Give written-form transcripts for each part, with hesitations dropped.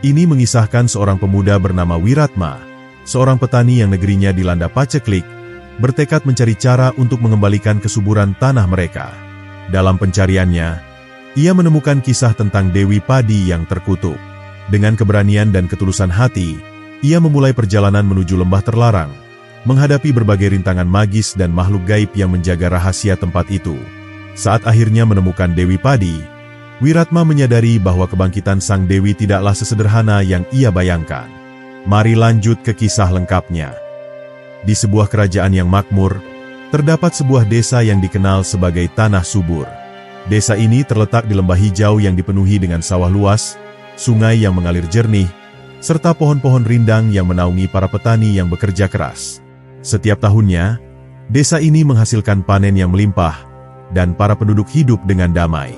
Ini mengisahkan seorang pemuda bernama Wiratma, seorang petani yang negerinya dilanda paceklik, bertekad mencari cara untuk mengembalikan kesuburan tanah mereka. Dalam pencariannya, ia menemukan kisah tentang Dewi Padi yang terkutuk. Dengan keberanian dan ketulusan hati, ia memulai perjalanan menuju lembah terlarang, menghadapi berbagai rintangan magis dan makhluk gaib yang menjaga rahasia tempat itu. Saat akhirnya menemukan Dewi Padi, Wiratma menyadari bahwa kebangkitan sang Dewi tidaklah sesederhana yang ia bayangkan. Mari lanjut ke kisah lengkapnya. Di sebuah kerajaan yang makmur, terdapat sebuah desa yang dikenal sebagai Tanah Subur. Desa ini terletak di lembah hijau yang dipenuhi dengan sawah luas, sungai yang mengalir jernih, serta pohon-pohon rindang yang menaungi para petani yang bekerja keras. Setiap tahunnya, desa ini menghasilkan panen yang melimpah, dan para penduduk hidup dengan damai.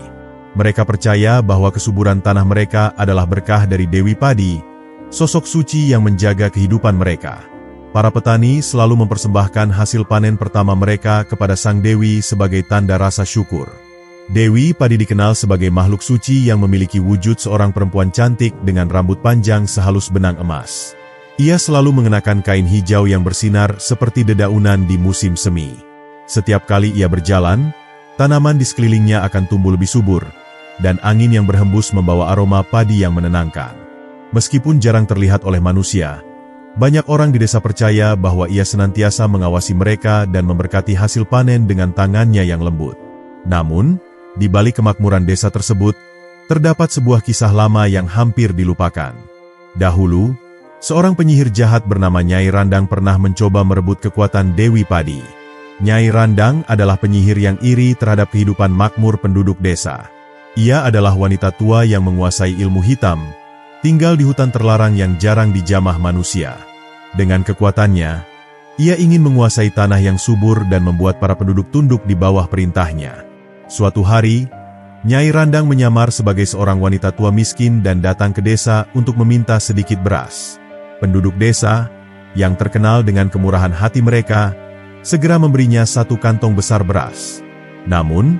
Mereka percaya bahwa kesuburan tanah mereka adalah berkah dari Dewi Padi, sosok suci yang menjaga kehidupan mereka. Para petani selalu mempersembahkan hasil panen pertama mereka kepada Sang Dewi sebagai tanda rasa syukur. Dewi Padi dikenal sebagai makhluk suci yang memiliki wujud seorang perempuan cantik dengan rambut panjang sehalus benang emas. Ia selalu mengenakan kain hijau yang bersinar seperti dedaunan di musim semi. Setiap kali ia berjalan, tanaman di sekelilingnya akan tumbuh lebih subur, dan angin yang berhembus membawa aroma padi yang menenangkan. Meskipun jarang terlihat oleh manusia, banyak orang di desa percaya bahwa ia senantiasa mengawasi mereka dan memberkati hasil panen dengan tangannya yang lembut. Namun, di balik kemakmuran desa tersebut, terdapat sebuah kisah lama yang hampir dilupakan. Dahulu, seorang penyihir jahat bernama Nyai Randang pernah mencoba merebut kekuatan Dewi Padi. Nyai Randang adalah penyihir yang iri terhadap kehidupan makmur penduduk desa. Ia adalah wanita tua yang menguasai ilmu hitam, tinggal di hutan terlarang yang jarang dijamah manusia. Dengan kekuatannya, ia ingin menguasai tanah yang subur dan membuat para penduduk tunduk di bawah perintahnya. Suatu hari, Nyai Randang menyamar sebagai seorang wanita tua miskin dan datang ke desa untuk meminta sedikit beras. Penduduk desa, yang terkenal dengan kemurahan hati mereka, segera memberinya 1 kantong besar beras. Namun,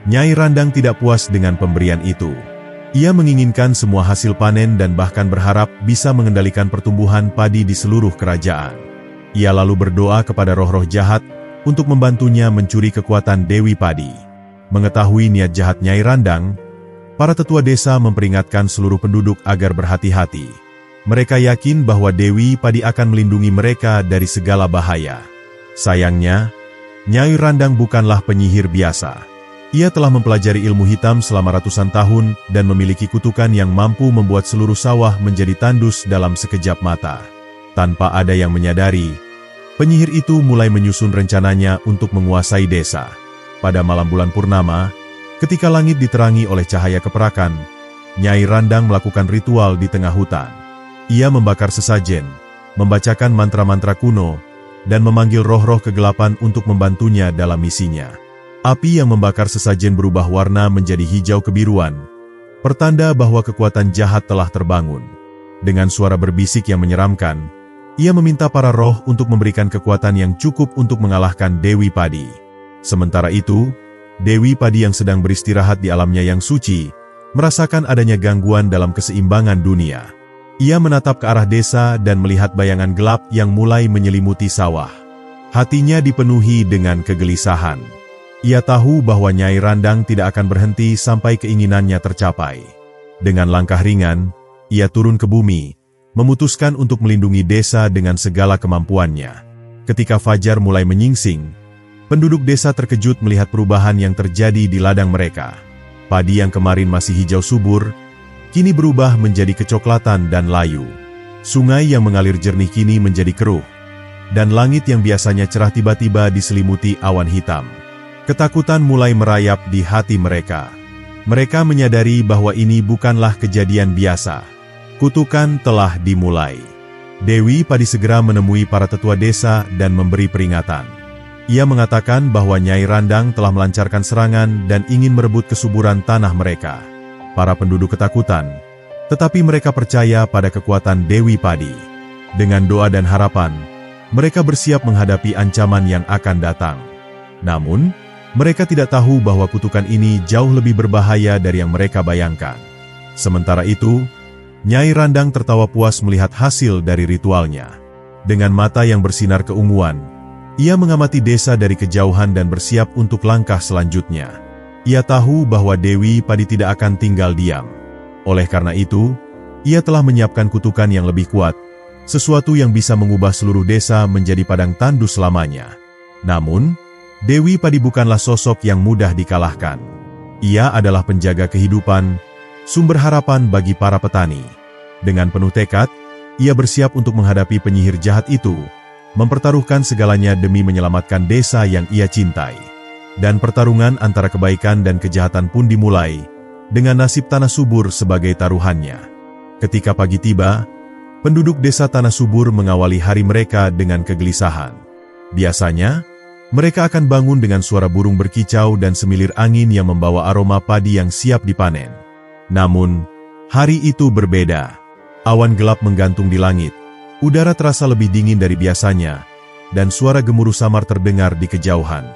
Nyai Randang tidak puas dengan pemberian itu. Ia menginginkan semua hasil panen dan bahkan berharap bisa mengendalikan pertumbuhan padi di seluruh kerajaan. Ia lalu berdoa kepada roh-roh jahat untuk membantunya mencuri kekuatan Dewi Padi. Mengetahui niat jahat Nyai Randang, para tetua desa memperingatkan seluruh penduduk agar berhati-hati. Mereka yakin bahwa Dewi Padi akan melindungi mereka dari segala bahaya. Sayangnya, Nyai Randang bukanlah penyihir biasa. Ia telah mempelajari ilmu hitam selama ratusan tahun dan memiliki kutukan yang mampu membuat seluruh sawah menjadi tandus dalam sekejap mata. Tanpa ada yang menyadari, penyihir itu mulai menyusun rencananya untuk menguasai desa. Pada malam bulan purnama, ketika langit diterangi oleh cahaya keperakan, Nyai Randang melakukan ritual di tengah hutan. Ia membakar sesajen, membacakan mantra-mantra kuno, dan memanggil roh-roh kegelapan untuk membantunya dalam misinya. Api yang membakar sesajen berubah warna menjadi hijau kebiruan, pertanda bahwa kekuatan jahat telah terbangun. Dengan suara berbisik yang menyeramkan, ia meminta para roh untuk memberikan kekuatan yang cukup untuk mengalahkan Dewi Padi. Sementara itu, Dewi Padi yang sedang beristirahat di alamnya yang suci, merasakan adanya gangguan dalam keseimbangan dunia. Ia menatap ke arah desa dan melihat bayangan gelap yang mulai menyelimuti sawah. Hatinya dipenuhi dengan kegelisahan. Ia tahu bahwa Nyai Randang tidak akan berhenti sampai keinginannya tercapai. Dengan langkah ringan, ia turun ke bumi, memutuskan untuk melindungi desa dengan segala kemampuannya. Ketika fajar mulai menyingsing, penduduk desa terkejut melihat perubahan yang terjadi di ladang mereka. Padi yang kemarin masih hijau subur, kini berubah menjadi kecoklatan dan layu. Sungai yang mengalir jernih kini menjadi keruh, dan langit yang biasanya cerah tiba-tiba diselimuti awan hitam. Ketakutan mulai merayap di hati mereka. Mereka menyadari bahwa ini bukanlah kejadian biasa. Kutukan telah dimulai. Dewi Padi segera menemui para tetua desa dan memberi peringatan. Ia mengatakan bahwa Nyai Randang telah melancarkan serangan dan ingin merebut kesuburan tanah mereka. Para penduduk ketakutan, tetapi mereka percaya pada kekuatan Dewi Padi. Dengan doa dan harapan, mereka bersiap menghadapi ancaman yang akan datang. Namun, mereka tidak tahu bahwa kutukan ini jauh lebih berbahaya dari yang mereka bayangkan. Sementara itu, Nyai Randang tertawa puas melihat hasil dari ritualnya. Dengan mata yang bersinar keunguan, ia mengamati desa dari kejauhan dan bersiap untuk langkah selanjutnya. Ia tahu bahwa Dewi Padi tidak akan tinggal diam. Oleh karena itu, ia telah menyiapkan kutukan yang lebih kuat, sesuatu yang bisa mengubah seluruh desa menjadi padang tandus selamanya. Namun, Dewi Padi bukanlah sosok yang mudah dikalahkan. Ia adalah penjaga kehidupan, sumber harapan bagi para petani. Dengan penuh tekad, ia bersiap untuk menghadapi penyihir jahat itu, mempertaruhkan segalanya demi menyelamatkan desa yang ia cintai. Dan pertarungan antara kebaikan dan kejahatan pun dimulai, dengan nasib Tanah Subur sebagai taruhannya. Ketika pagi tiba, penduduk desa Tanah Subur mengawali hari mereka dengan kegelisahan. Biasanya, mereka akan bangun dengan suara burung berkicau dan semilir angin yang membawa aroma padi yang siap dipanen. Namun, hari itu berbeda. Awan gelap menggantung di langit, udara terasa lebih dingin dari biasanya, dan suara gemuruh samar terdengar di kejauhan.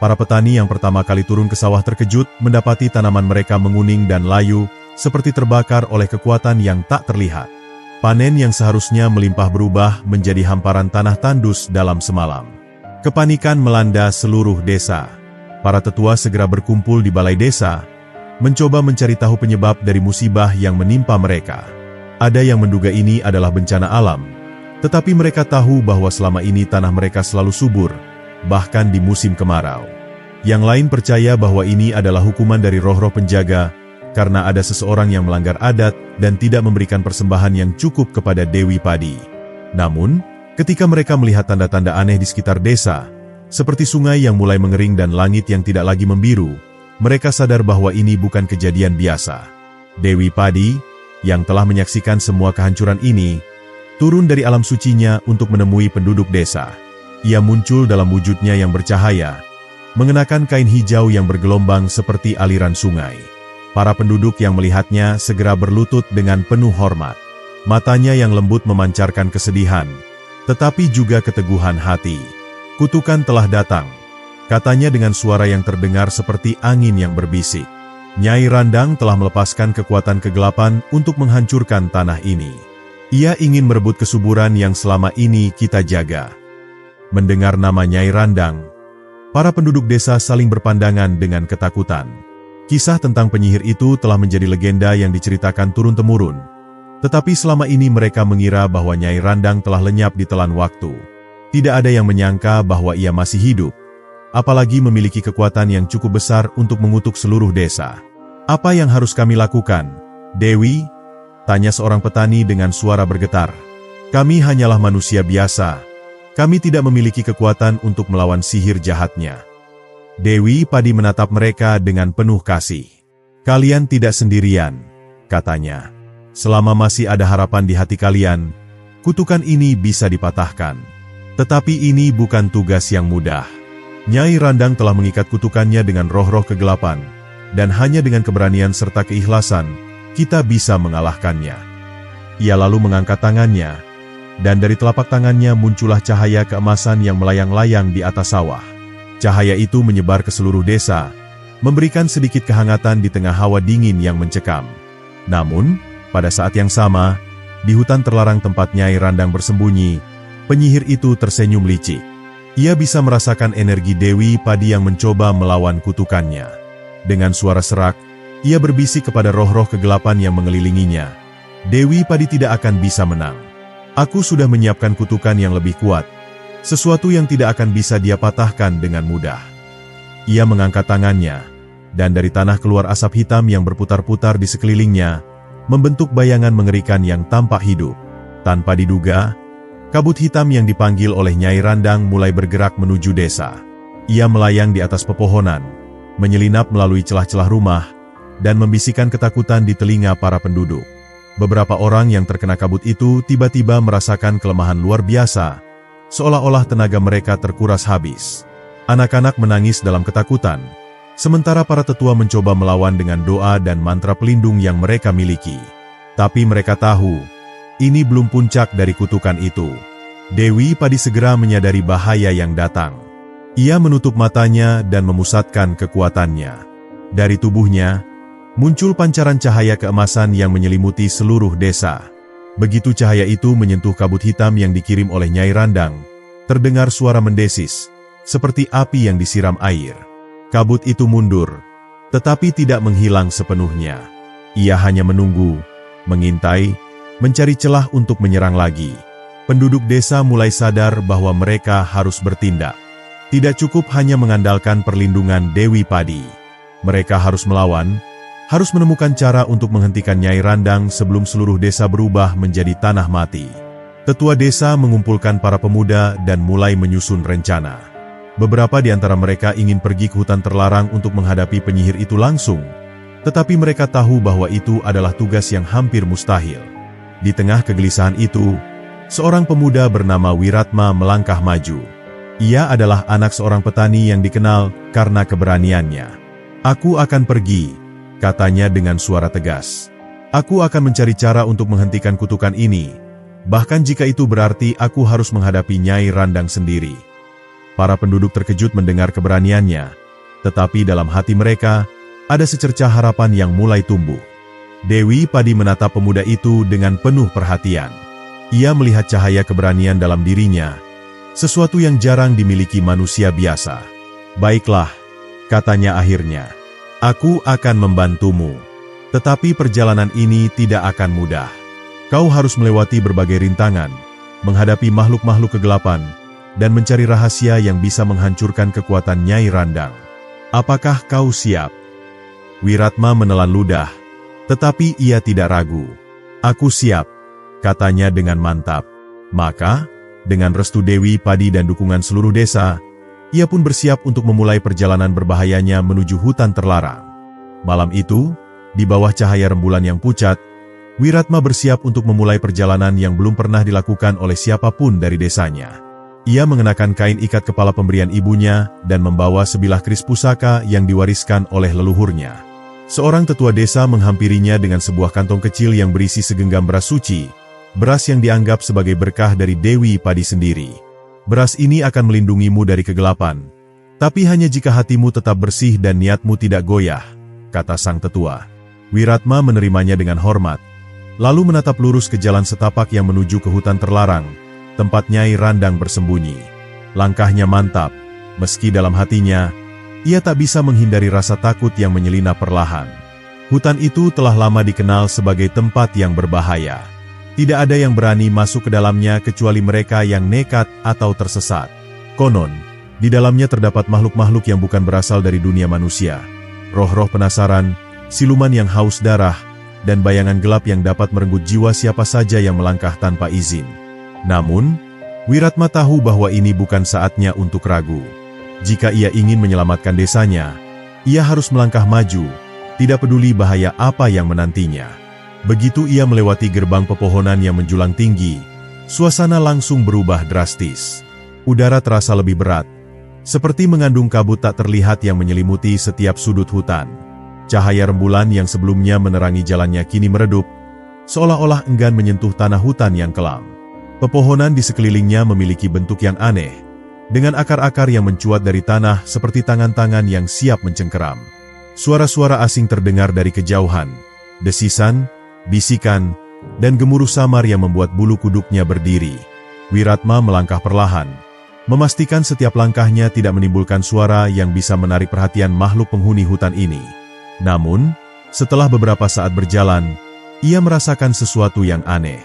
Para petani yang pertama kali turun ke sawah terkejut mendapati tanaman mereka menguning dan layu, seperti terbakar oleh kekuatan yang tak terlihat. Panen yang seharusnya melimpah berubah menjadi hamparan tanah tandus dalam semalam. Kepanikan melanda seluruh desa. Para tetua segera berkumpul di balai desa, mencoba mencari tahu penyebab dari musibah yang menimpa mereka. Ada yang menduga ini adalah bencana alam, tetapi mereka tahu bahwa selama ini tanah mereka selalu subur, bahkan di musim kemarau. Yang lain percaya bahwa ini adalah hukuman dari roh-roh penjaga, karena ada seseorang yang melanggar adat dan tidak memberikan persembahan yang cukup kepada Dewi Padi. Namun, ketika mereka melihat tanda-tanda aneh di sekitar desa, seperti sungai yang mulai mengering dan langit yang tidak lagi membiru, mereka sadar bahwa ini bukan kejadian biasa. Dewi Padi, yang telah menyaksikan semua kehancuran ini, turun dari alam sucinya untuk menemui penduduk desa. Ia muncul dalam wujudnya yang bercahaya, mengenakan kain hijau yang bergelombang seperti aliran sungai. Para penduduk yang melihatnya segera berlutut dengan penuh hormat. Matanya yang lembut memancarkan kesedihan, tetapi juga keteguhan hati. Kutukan telah datang, katanya dengan suara yang terdengar seperti angin yang berbisik. Nyai Randang telah melepaskan kekuatan kegelapan untuk menghancurkan tanah ini. Ia ingin merebut kesuburan yang selama ini kita jaga. Mendengar nama Nyai Randang, para penduduk desa saling berpandangan dengan ketakutan. Kisah tentang penyihir itu telah menjadi legenda yang diceritakan turun-temurun. Tetapi selama ini mereka mengira bahwa Nyai Randang telah lenyap di telan waktu. Tidak ada yang menyangka bahwa ia masih hidup, apalagi memiliki kekuatan yang cukup besar untuk mengutuk seluruh desa. Apa yang harus kami lakukan, Dewi? Tanya seorang petani dengan suara bergetar. Kami hanyalah manusia biasa. Kami tidak memiliki kekuatan untuk melawan sihir jahatnya. Dewi Padi menatap mereka dengan penuh kasih. Kalian tidak sendirian, katanya. Selama masih ada harapan di hati kalian, kutukan ini bisa dipatahkan. Tetapi ini bukan tugas yang mudah. Nyai Randang telah mengikat kutukannya dengan roh-roh kegelapan, dan hanya dengan keberanian serta keikhlasan, kita bisa mengalahkannya. Ia lalu mengangkat tangannya, dan dari telapak tangannya muncullah cahaya keemasan yang melayang-layang di atas sawah. Cahaya itu menyebar ke seluruh desa, memberikan sedikit kehangatan di tengah hawa dingin yang mencekam. Namun, pada saat yang sama, di hutan terlarang tempat Nyai Randang bersembunyi, penyihir itu tersenyum licik. Ia bisa merasakan energi Dewi Padi yang mencoba melawan kutukannya. Dengan suara serak, ia berbisik kepada roh-roh kegelapan yang mengelilinginya. Dewi Padi tidak akan bisa menang. Aku sudah menyiapkan kutukan yang lebih kuat, sesuatu yang tidak akan bisa dia patahkan dengan mudah. Ia mengangkat tangannya, dan dari tanah keluar asap hitam yang berputar-putar di sekelilingnya, membentuk bayangan mengerikan yang tampak hidup. Tanpa diduga, kabut hitam yang dipanggil oleh Nyai Randang mulai bergerak menuju desa. Ia melayang di atas pepohonan, menyelinap melalui celah-celah rumah, dan membisikkan ketakutan di telinga para penduduk. Beberapa orang yang terkena kabut itu tiba-tiba merasakan kelemahan luar biasa, seolah-olah tenaga mereka terkuras habis. Anak-anak menangis dalam ketakutan, sementara para tetua mencoba melawan dengan doa dan mantra pelindung yang mereka miliki. Tapi mereka tahu, ini belum puncak dari kutukan itu. Dewi Padi segera menyadari bahaya yang datang. Ia menutup matanya dan memusatkan kekuatannya. Dari tubuhnya, Muncul pancaran cahaya keemasan yang menyelimuti seluruh desa. Begitu cahaya itu menyentuh kabut hitam yang dikirim oleh Nyai Randang, terdengar suara mendesis, seperti api yang disiram air. Kabut itu mundur, tetapi tidak menghilang sepenuhnya. Ia hanya menunggu, mengintai, mencari celah untuk menyerang lagi. Penduduk desa mulai sadar bahwa mereka harus bertindak. Tidak cukup hanya mengandalkan perlindungan Dewi Padi. Mereka harus melawan, harus menemukan cara untuk menghentikan Nyai Randang sebelum seluruh desa berubah menjadi tanah mati. Tetua desa mengumpulkan para pemuda dan mulai menyusun rencana. Beberapa di antara mereka ingin pergi ke hutan terlarang untuk menghadapi penyihir itu langsung, tetapi mereka tahu bahwa itu adalah tugas yang hampir mustahil. Di tengah kegelisahan itu, seorang pemuda bernama Wiratma melangkah maju. Ia adalah anak seorang petani yang dikenal karena keberaniannya. "Aku akan pergi," katanya dengan suara tegas. "Aku akan mencari cara untuk menghentikan kutukan ini, bahkan jika itu berarti aku harus menghadapi Nyai Randang sendiri." Para penduduk terkejut mendengar keberaniannya, tetapi dalam hati mereka, ada secercah harapan yang mulai tumbuh. Dewi Padi menatap pemuda itu dengan penuh perhatian. Ia melihat cahaya keberanian dalam dirinya, sesuatu yang jarang dimiliki manusia biasa. "Baiklah," katanya akhirnya. "Aku akan membantumu. Tetapi perjalanan ini tidak akan mudah. Kau harus melewati berbagai rintangan, menghadapi makhluk-makhluk kegelapan, dan mencari rahasia yang bisa menghancurkan kekuatan Nyai Randang. Apakah kau siap?" Wiratma menelan ludah, tetapi ia tidak ragu. "Aku siap," katanya dengan mantap. Maka, dengan restu Dewi Padi dan dukungan seluruh desa, ia pun bersiap untuk memulai perjalanan berbahayanya menuju hutan terlarang. Malam itu, di bawah cahaya rembulan yang pucat, Wiratma bersiap untuk memulai perjalanan yang belum pernah dilakukan oleh siapapun dari desanya. Ia mengenakan kain ikat kepala pemberian ibunya dan membawa sebilah keris pusaka yang diwariskan oleh leluhurnya. Seorang tetua desa menghampirinya dengan sebuah kantong kecil yang berisi segenggam beras suci, beras yang dianggap sebagai berkah dari Dewi Padi sendiri. "Beras ini akan melindungimu dari kegelapan, tapi hanya jika hatimu tetap bersih dan niatmu tidak goyah," kata sang tetua. Wiratma menerimanya dengan hormat, lalu menatap lurus ke jalan setapak yang menuju ke hutan terlarang, tempat Nyai Randang bersembunyi. Langkahnya mantap, meski dalam hatinya, ia tak bisa menghindari rasa takut yang menyelinap perlahan. Hutan itu telah lama dikenal sebagai tempat yang berbahaya. Tidak ada yang berani masuk ke dalamnya kecuali mereka yang nekat atau tersesat. Konon, di dalamnya terdapat makhluk-makhluk yang bukan berasal dari dunia manusia. Roh-roh penasaran, siluman yang haus darah, dan bayangan gelap yang dapat merenggut jiwa siapa saja yang melangkah tanpa izin. Namun, Wiratma tahu bahwa ini bukan saatnya untuk ragu. Jika ia ingin menyelamatkan desanya, ia harus melangkah maju, tidak peduli bahaya apa yang menantinya. Begitu ia melewati gerbang pepohonan yang menjulang tinggi, suasana langsung berubah drastis. Udara terasa lebih berat, seperti mengandung kabut tak terlihat yang menyelimuti setiap sudut hutan. Cahaya rembulan yang sebelumnya menerangi jalannya kini meredup, seolah-olah enggan menyentuh tanah hutan yang kelam. Pepohonan di sekelilingnya memiliki bentuk yang aneh, dengan akar-akar yang mencuat dari tanah seperti tangan-tangan yang siap mencengkeram. Suara-suara asing terdengar dari kejauhan, desisan, bisikan, dan gemuruh samar yang membuat bulu kuduknya berdiri. Wiratma melangkah perlahan, memastikan setiap langkahnya tidak menimbulkan suara yang bisa menarik perhatian makhluk penghuni hutan ini. Namun, setelah beberapa saat berjalan, ia merasakan sesuatu yang aneh.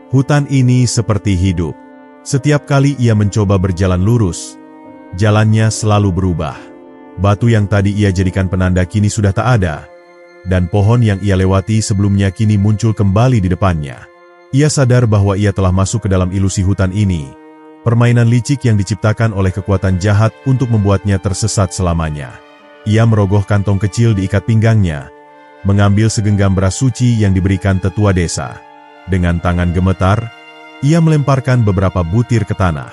Hutan ini seperti hidup. Setiap kali ia mencoba berjalan lurus, jalannya selalu berubah. Batu yang tadi ia jadikan penanda kini sudah tak ada, dan pohon yang ia lewati sebelumnya kini muncul kembali di depannya. Ia sadar bahwa ia telah masuk ke dalam ilusi hutan ini, permainan licik yang diciptakan oleh kekuatan jahat untuk membuatnya tersesat selamanya. Ia merogoh kantong kecil di ikat pinggangnya, mengambil segenggam beras suci yang diberikan tetua desa. Dengan tangan gemetar, ia melemparkan beberapa butir ke tanah.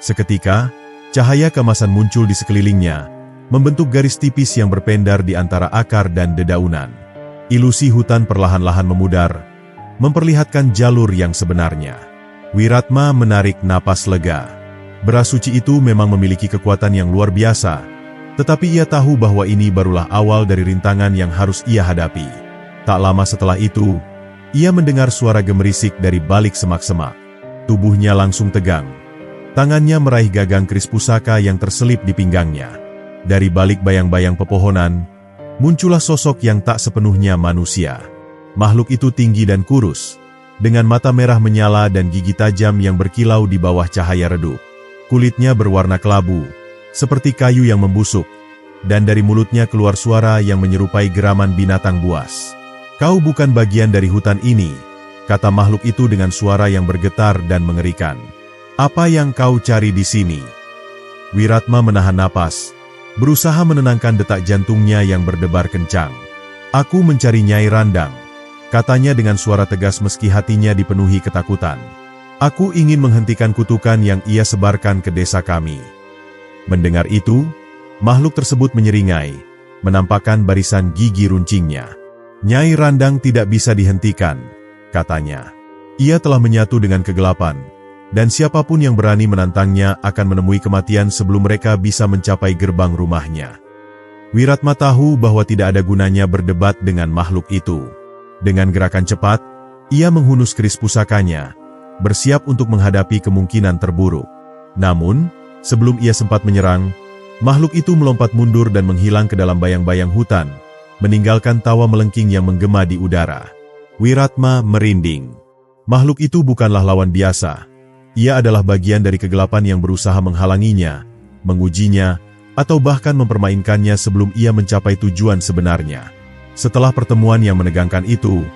Seketika, cahaya keemasan muncul di sekelilingnya, membentuk garis tipis yang berpendar di antara akar dan dedaunan. Ilusi hutan perlahan-lahan memudar, memperlihatkan jalur yang sebenarnya. Wiratma menarik napas lega. Beras suci itu memang memiliki kekuatan yang luar biasa, Tetapi ia tahu bahwa ini barulah awal dari rintangan yang harus ia hadapi. Tak lama setelah itu, ia mendengar suara gemerisik dari balik semak-semak. Tubuhnya langsung tegang. Tangannya meraih gagang keris pusaka yang terselip di pinggangnya. Dari balik bayang-bayang pepohonan, muncullah sosok yang tak sepenuhnya manusia. Makhluk itu tinggi dan kurus, dengan mata merah menyala dan gigi tajam yang berkilau di bawah cahaya redup. Kulitnya berwarna kelabu, seperti kayu yang membusuk, dan dari mulutnya keluar suara yang menyerupai geraman binatang buas. "Kau bukan bagian dari hutan ini," kata makhluk itu dengan suara yang bergetar dan mengerikan. "Apa yang kau cari di sini?" Wiratma menahan napas, berusaha menenangkan detak jantungnya yang berdebar kencang. "Aku mencari Nyai Randang," katanya dengan suara tegas meski hatinya dipenuhi ketakutan. "Aku ingin menghentikan kutukan yang ia sebarkan ke desa kami." Mendengar itu, makhluk tersebut menyeringai, menampakkan barisan gigi runcingnya. "Nyai Randang tidak bisa dihentikan," katanya. "Ia telah menyatu dengan kegelapan, dan siapapun yang berani menantangnya akan menemui kematian sebelum mereka bisa mencapai gerbang rumahnya." Wiratma tahu bahwa tidak ada gunanya berdebat dengan makhluk itu. Dengan gerakan cepat, ia menghunus keris pusakanya, bersiap untuk menghadapi kemungkinan terburuk. Namun, sebelum ia sempat menyerang, makhluk itu melompat mundur dan menghilang ke dalam bayang-bayang hutan, meninggalkan tawa melengking yang menggema di udara. Wiratma merinding. Makhluk itu bukanlah lawan biasa. Ia adalah bagian dari kegelapan yang berusaha menghalanginya, mengujinya, atau bahkan mempermainkannya sebelum ia mencapai tujuan sebenarnya. Setelah pertemuan yang menegangkan itu,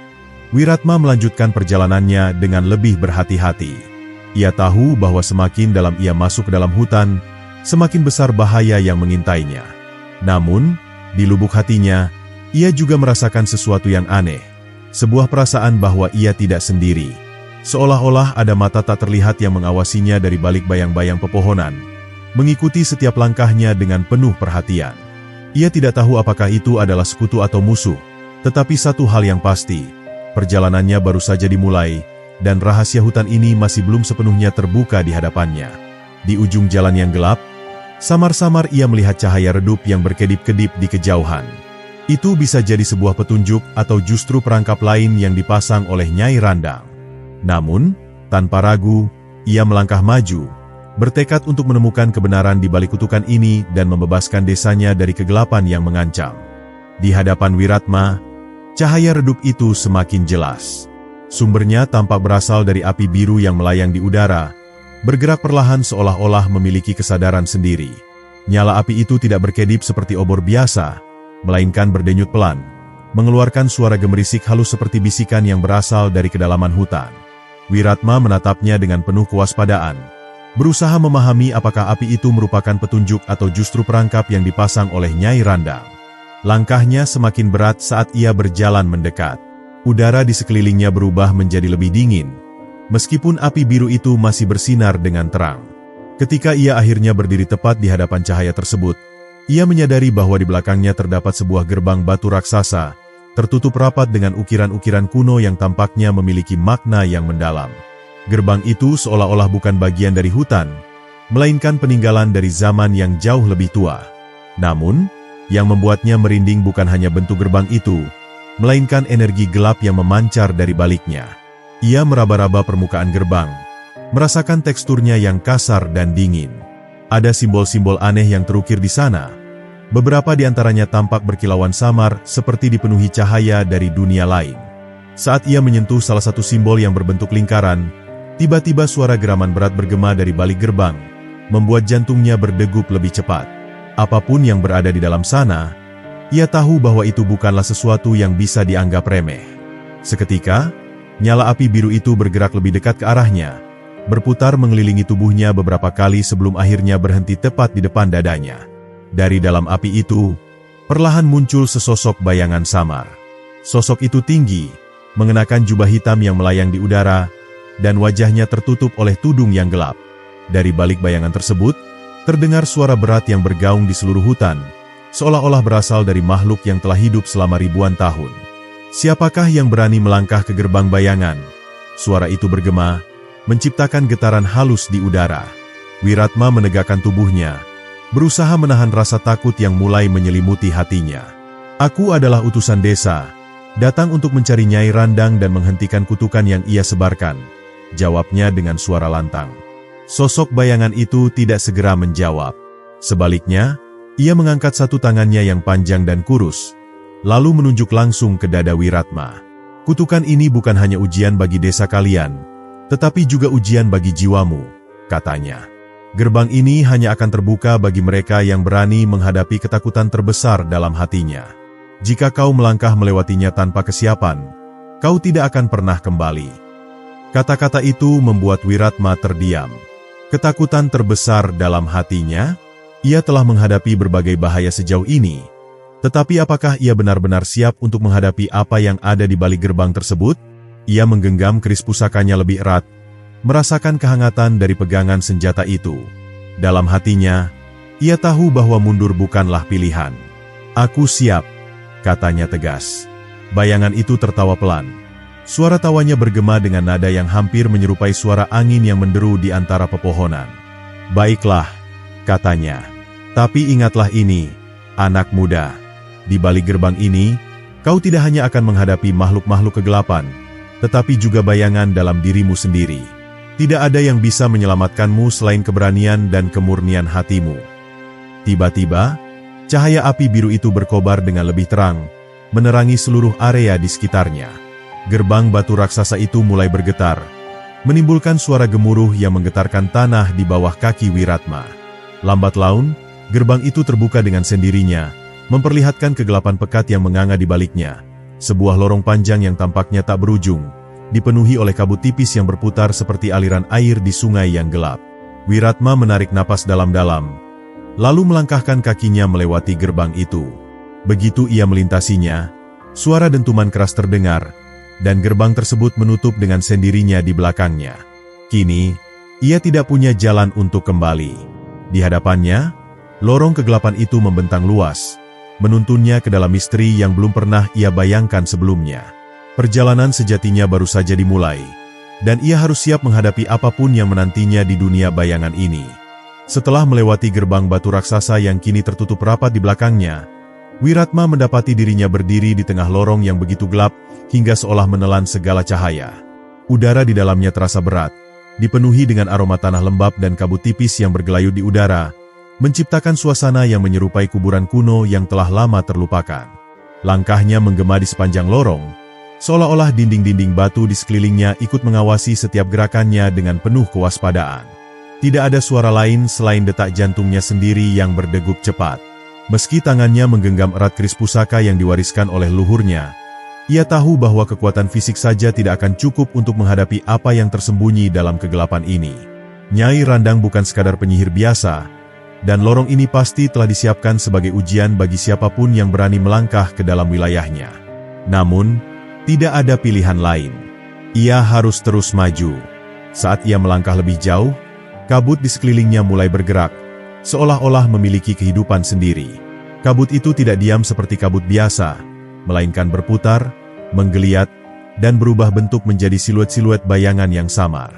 Wiratma melanjutkan perjalanannya dengan lebih berhati-hati. Ia tahu bahwa semakin dalam ia masuk ke dalam hutan, semakin besar bahaya yang mengintainya. Namun, di lubuk hatinya, ia juga merasakan sesuatu yang aneh. Sebuah perasaan bahwa ia tidak sendiri. Seolah-olah ada mata tak terlihat yang mengawasinya dari balik bayang-bayang pepohonan, mengikuti setiap langkahnya dengan penuh perhatian. Ia tidak tahu apakah itu adalah sekutu atau musuh, tetapi satu hal yang pasti, perjalanannya baru saja dimulai, dan rahasia hutan ini masih belum sepenuhnya terbuka di hadapannya. Di ujung jalan yang gelap, samar-samar ia melihat cahaya redup yang berkedip-kedip di kejauhan. Itu bisa jadi sebuah petunjuk atau justru perangkap lain yang dipasang oleh Nyai Randang. Namun, tanpa ragu, ia melangkah maju, bertekad untuk menemukan kebenaran di balik kutukan ini dan membebaskan desanya dari kegelapan yang mengancam. Di hadapan Wiratma, cahaya redup itu semakin jelas. Sumbernya tampak berasal dari api biru yang melayang di udara, bergerak perlahan seolah-olah memiliki kesadaran sendiri. Nyala api itu tidak berkedip seperti obor biasa, melainkan berdenyut pelan, mengeluarkan suara gemerisik halus seperti bisikan yang berasal dari kedalaman hutan. Wiratma menatapnya dengan penuh kewaspadaan, berusaha memahami apakah api itu merupakan petunjuk atau justru perangkap yang dipasang oleh Nyai Randang. Langkahnya semakin berat saat ia berjalan mendekat. Udara di sekelilingnya berubah menjadi lebih dingin, meskipun api biru itu masih bersinar dengan terang. Ketika ia akhirnya berdiri tepat di hadapan cahaya tersebut, ia menyadari bahwa di belakangnya terdapat sebuah gerbang batu raksasa, tertutup rapat dengan ukiran-ukiran kuno yang tampaknya memiliki makna yang mendalam. Gerbang itu seolah-olah bukan bagian dari hutan, melainkan peninggalan dari zaman yang jauh lebih tua. Namun, yang membuatnya merinding bukan hanya bentuk gerbang itu, melainkan energi gelap yang memancar dari baliknya. Ia meraba-raba permukaan gerbang, merasakan teksturnya yang kasar dan dingin. Ada simbol-simbol aneh yang terukir di sana. Beberapa di antaranya tampak berkilauan samar seperti dipenuhi cahaya dari dunia lain. Saat ia menyentuh salah satu simbol yang berbentuk lingkaran, tiba-tiba suara geraman berat bergema dari balik gerbang, membuat jantungnya berdegup lebih cepat. Apapun yang berada di dalam sana, ia tahu bahwa itu bukanlah sesuatu yang bisa dianggap remeh. Seketika, nyala api biru itu bergerak lebih dekat ke arahnya, berputar mengelilingi tubuhnya beberapa kali sebelum akhirnya berhenti tepat di depan dadanya. Dari dalam api itu, perlahan muncul sesosok bayangan samar. Sosok itu tinggi, mengenakan jubah hitam yang melayang di udara, dan wajahnya tertutup oleh tudung yang gelap. Dari balik bayangan tersebut, terdengar suara berat yang bergaung di seluruh hutan, seolah-olah berasal dari makhluk yang telah hidup selama ribuan tahun. Siapakah yang berani melangkah ke gerbang bayangan? Suara itu bergema, menciptakan getaran halus di udara. Wiratma menegakkan tubuhnya, berusaha menahan rasa takut yang mulai menyelimuti hatinya. Aku adalah utusan desa, datang untuk mencari Nyai Randang dan menghentikan kutukan yang ia sebarkan, jawabnya dengan suara lantang. Sosok bayangan itu tidak segera menjawab. Sebaliknya, ia mengangkat satu tangannya yang panjang dan kurus, lalu menunjuk langsung ke dada Wiratma. Kutukan ini bukan hanya ujian bagi desa kalian, tetapi juga ujian bagi jiwamu, katanya. Gerbang ini hanya akan terbuka bagi mereka yang berani menghadapi ketakutan terbesar dalam hatinya. Jika kau melangkah melewatinya tanpa kesiapan, kau tidak akan pernah kembali. Kata-kata itu membuat Wiratma terdiam. Ketakutan terbesar dalam hatinya, ia telah menghadapi berbagai bahaya sejauh ini. Tetapi apakah ia benar-benar siap untuk menghadapi apa yang ada di balik gerbang tersebut? Ia menggenggam keris pusakanya lebih erat, merasakan kehangatan dari pegangan senjata itu. Dalam hatinya, ia tahu bahwa mundur bukanlah pilihan. Aku siap, katanya tegas. Bayangan itu tertawa pelan. Suara tawanya bergema dengan nada yang hampir menyerupai suara angin yang menderu di antara pepohonan. Baiklah, katanya. Tapi ingatlah ini, anak muda. Di balik gerbang ini, kau tidak hanya akan menghadapi makhluk-makhluk kegelapan, tetapi juga bayangan dalam dirimu sendiri. Tidak ada yang bisa menyelamatkanmu selain keberanian dan kemurnian hatimu. Tiba-tiba, cahaya api biru itu berkobar dengan lebih terang, menerangi seluruh area di sekitarnya. Gerbang batu raksasa itu mulai bergetar, menimbulkan suara gemuruh yang menggetarkan tanah di bawah kaki Wiratma. Lambat laun, gerbang itu terbuka dengan sendirinya, memperlihatkan kegelapan pekat yang menganga di baliknya. Sebuah lorong panjang yang tampaknya tak berujung, dipenuhi oleh kabut tipis yang berputar seperti aliran air di sungai yang gelap. Wiratma menarik napas dalam-dalam, lalu melangkahkan kakinya melewati gerbang itu. Begitu ia melintasinya, suara dentuman keras terdengar, dan gerbang tersebut menutup dengan sendirinya di belakangnya. Kini, ia tidak punya jalan untuk kembali. Di hadapannya, lorong kegelapan itu membentang luas, menuntunnya ke dalam misteri yang belum pernah ia bayangkan sebelumnya. Perjalanan sejatinya baru saja dimulai, dan ia harus siap menghadapi apapun yang menantinya di dunia bayangan ini. Setelah melewati gerbang batu raksasa yang kini tertutup rapat di belakangnya, Wiratma mendapati dirinya berdiri di tengah lorong yang begitu gelap hingga seolah menelan segala cahaya. Udara di dalamnya terasa berat, dipenuhi dengan aroma tanah lembab dan kabut tipis yang bergelayut di udara, menciptakan suasana yang menyerupai kuburan kuno yang telah lama terlupakan. Langkahnya menggema di sepanjang lorong, seolah-olah dinding-dinding batu di sekelilingnya ikut mengawasi setiap gerakannya dengan penuh kewaspadaan. Tidak ada suara lain selain detak jantungnya sendiri yang berdegup cepat. Meski tangannya menggenggam erat keris pusaka yang diwariskan oleh leluhurnya, ia tahu bahwa kekuatan fisik saja tidak akan cukup untuk menghadapi apa yang tersembunyi dalam kegelapan ini. Nyai Randang bukan sekadar penyihir biasa, dan lorong ini pasti telah disiapkan sebagai ujian bagi siapapun yang berani melangkah ke dalam wilayahnya. Namun, tidak ada pilihan lain. Ia harus terus maju. Saat ia melangkah lebih jauh, kabut di sekelilingnya mulai bergerak, seolah-olah memiliki kehidupan sendiri. Kabut itu tidak diam seperti kabut biasa, melainkan berputar, menggeliat, dan berubah bentuk menjadi siluet-siluet bayangan yang samar.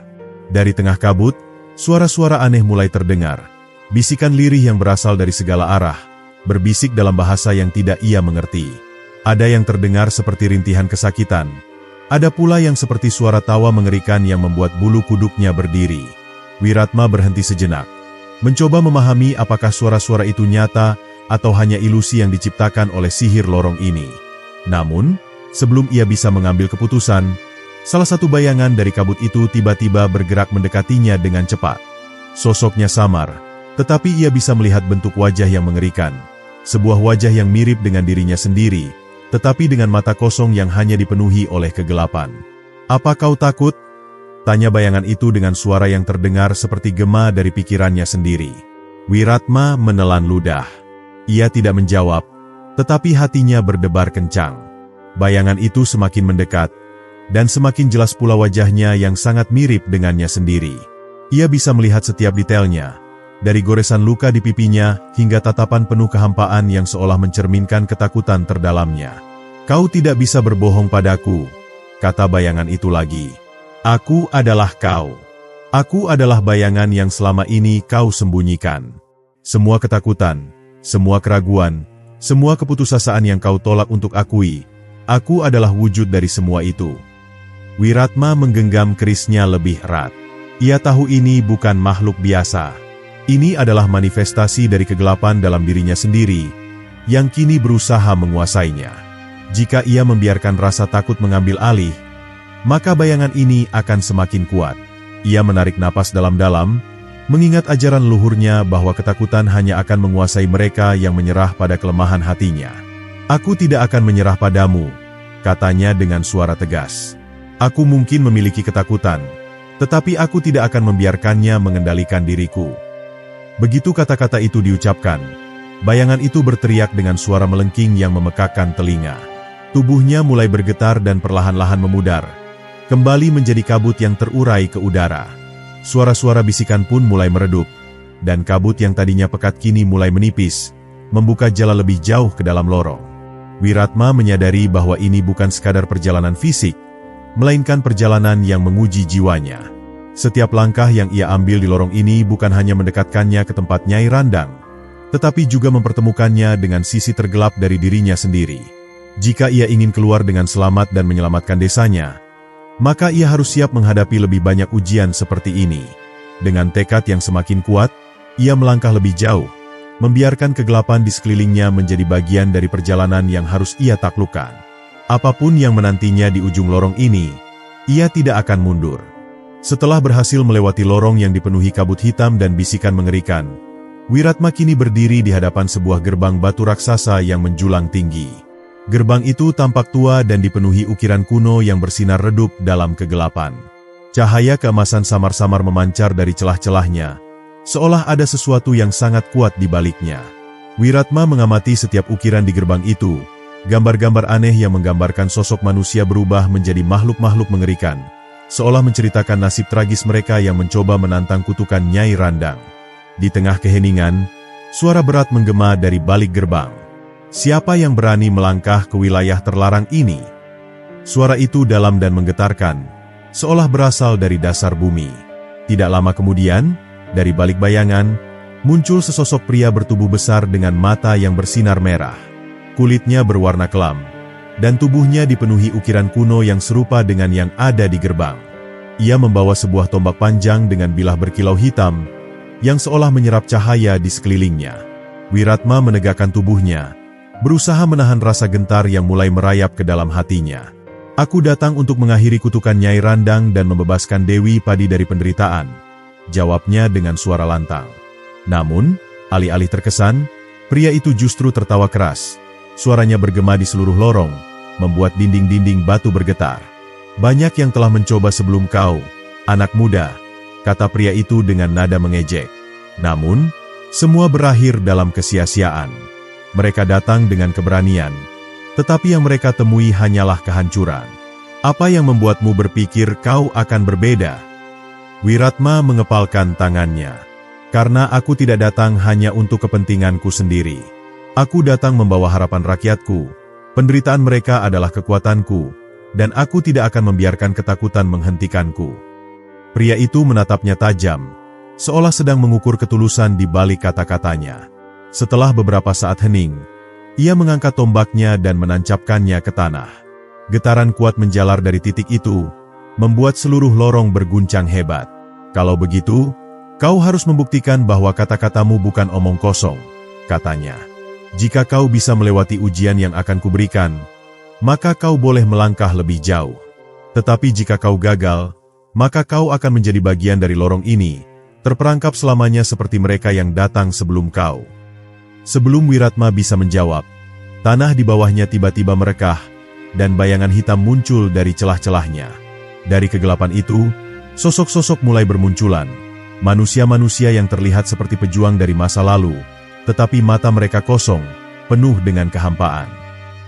Dari tengah kabut, suara-suara aneh mulai terdengar. Bisikan lirih yang berasal dari segala arah, berbisik dalam bahasa yang tidak ia mengerti. Ada yang terdengar seperti rintihan kesakitan. Ada pula yang seperti suara tawa mengerikan yang membuat bulu kuduknya berdiri. Wiratma berhenti sejenak, mencoba memahami apakah suara-suara itu nyata atau hanya ilusi yang diciptakan oleh sihir lorong ini. Namun, sebelum ia bisa mengambil keputusan, salah satu bayangan dari kabut itu tiba-tiba bergerak mendekatinya dengan cepat. Sosoknya samar, tetapi ia bisa melihat bentuk wajah yang mengerikan. Sebuah wajah yang mirip dengan dirinya sendiri, tetapi dengan mata kosong yang hanya dipenuhi oleh kegelapan. "Apa kau takut?" tanya bayangan itu dengan suara yang terdengar seperti gema dari pikirannya sendiri. Wiratma menelan ludah. Ia tidak menjawab, tetapi hatinya berdebar kencang. Bayangan itu semakin mendekat, dan semakin jelas pula wajahnya yang sangat mirip dengannya sendiri. Ia bisa melihat setiap detailnya, dari goresan luka di pipinya hingga tatapan penuh kehampaan yang seolah mencerminkan ketakutan terdalamnya. "Kau tidak bisa berbohong padaku," kata bayangan itu lagi. "Aku adalah kau. Aku adalah bayangan yang selama ini kau sembunyikan." Semua ketakutan, semua keraguan, semua keputusasaan yang kau tolak untuk akui, aku adalah wujud dari semua itu. Wiratma menggenggam kerisnya lebih erat. Ia tahu ini bukan makhluk biasa. Ini adalah manifestasi dari kegelapan dalam dirinya sendiri, yang kini berusaha menguasainya. Jika ia membiarkan rasa takut mengambil alih, maka bayangan ini akan semakin kuat. Ia menarik napas dalam-dalam, mengingat ajaran leluhurnya bahwa ketakutan hanya akan menguasai mereka yang menyerah pada kelemahan hatinya. Aku tidak akan menyerah padamu, katanya dengan suara tegas. Aku mungkin memiliki ketakutan, tetapi aku tidak akan membiarkannya mengendalikan diriku. Begitu kata-kata itu diucapkan, bayangan itu berteriak dengan suara melengking yang memekakkan telinga. Tubuhnya mulai bergetar dan perlahan-lahan memudar, kembali menjadi kabut yang terurai ke udara. Suara-suara bisikan pun mulai meredup, dan kabut yang tadinya pekat kini mulai menipis, membuka jalan lebih jauh ke dalam lorong. Wiratma menyadari bahwa ini bukan sekadar perjalanan fisik, melainkan perjalanan yang menguji jiwanya. Setiap langkah yang ia ambil di lorong ini bukan hanya mendekatkannya ke tempat Nyai Randang, tetapi juga mempertemukannya dengan sisi tergelap dari dirinya sendiri. Jika ia ingin keluar dengan selamat dan menyelamatkan desanya, maka ia harus siap menghadapi lebih banyak ujian seperti ini. Dengan tekad yang semakin kuat, ia melangkah lebih jauh, membiarkan kegelapan di sekelilingnya menjadi bagian dari perjalanan yang harus ia taklukkan. Apapun yang menantinya di ujung lorong ini, ia tidak akan mundur. Setelah berhasil melewati lorong yang dipenuhi kabut hitam dan bisikan mengerikan, Wiratma kini berdiri di hadapan sebuah gerbang batu raksasa yang menjulang tinggi. Gerbang itu tampak tua dan dipenuhi ukiran kuno yang bersinar redup dalam kegelapan. Cahaya keemasan samar-samar memancar dari celah-celahnya, seolah ada sesuatu yang sangat kuat di baliknya. Wiratma mengamati setiap ukiran di gerbang itu, gambar-gambar aneh yang menggambarkan sosok manusia berubah menjadi makhluk-makhluk mengerikan, seolah menceritakan nasib tragis mereka yang mencoba menantang kutukan Nyai Randang. Di tengah keheningan, suara berat menggema dari balik gerbang. Siapa yang berani melangkah ke wilayah terlarang ini? Suara itu dalam dan menggetarkan, seolah berasal dari dasar bumi. Tidak lama kemudian, dari balik bayangan, muncul sesosok pria bertubuh besar dengan mata yang bersinar merah. Kulitnya berwarna kelam, dan tubuhnya dipenuhi ukiran kuno yang serupa dengan yang ada di gerbang. Ia membawa sebuah tombak panjang dengan bilah berkilau hitam, yang seolah menyerap cahaya di sekelilingnya. Wiratma menegakkan tubuhnya, berusaha menahan rasa gentar yang mulai merayap ke dalam hatinya. Aku datang untuk mengakhiri kutukan Nyai Randang dan membebaskan Dewi Padi dari penderitaan, jawabnya dengan suara lantang. Namun, alih-alih terkesan, pria itu justru tertawa keras. Suaranya bergema di seluruh lorong, membuat dinding-dinding batu bergetar. Banyak yang telah mencoba sebelum kau, anak muda, kata pria itu dengan nada mengejek. Namun, semua berakhir dalam kesia-siaan. Mereka datang dengan keberanian, tetapi yang mereka temui hanyalah kehancuran. Apa yang membuatmu berpikir kau akan berbeda? Wiratma mengepalkan tangannya. Karena aku tidak datang hanya untuk kepentinganku sendiri. Aku datang membawa harapan rakyatku. Penderitaan mereka adalah kekuatanku, dan aku tidak akan membiarkan ketakutan menghentikanku. Pria itu menatapnya tajam, seolah sedang mengukur ketulusan di balik kata-katanya. Setelah beberapa saat hening, ia mengangkat tombaknya dan menancapkannya ke tanah. Getaran kuat menjalar dari titik itu, membuat seluruh lorong berguncang hebat. Kalau begitu, kau harus membuktikan bahwa kata-katamu bukan omong kosong, katanya. Jika kau bisa melewati ujian yang akan kuberikan, maka kau boleh melangkah lebih jauh. Tetapi jika kau gagal, maka kau akan menjadi bagian dari lorong ini, terperangkap selamanya seperti mereka yang datang sebelum kau. Sebelum Wiratma bisa menjawab, tanah di bawahnya tiba-tiba merekah, dan bayangan hitam muncul dari celah-celahnya. Dari kegelapan itu, sosok-sosok mulai bermunculan, manusia-manusia yang terlihat seperti pejuang dari masa lalu, tetapi mata mereka kosong, penuh dengan kehampaan.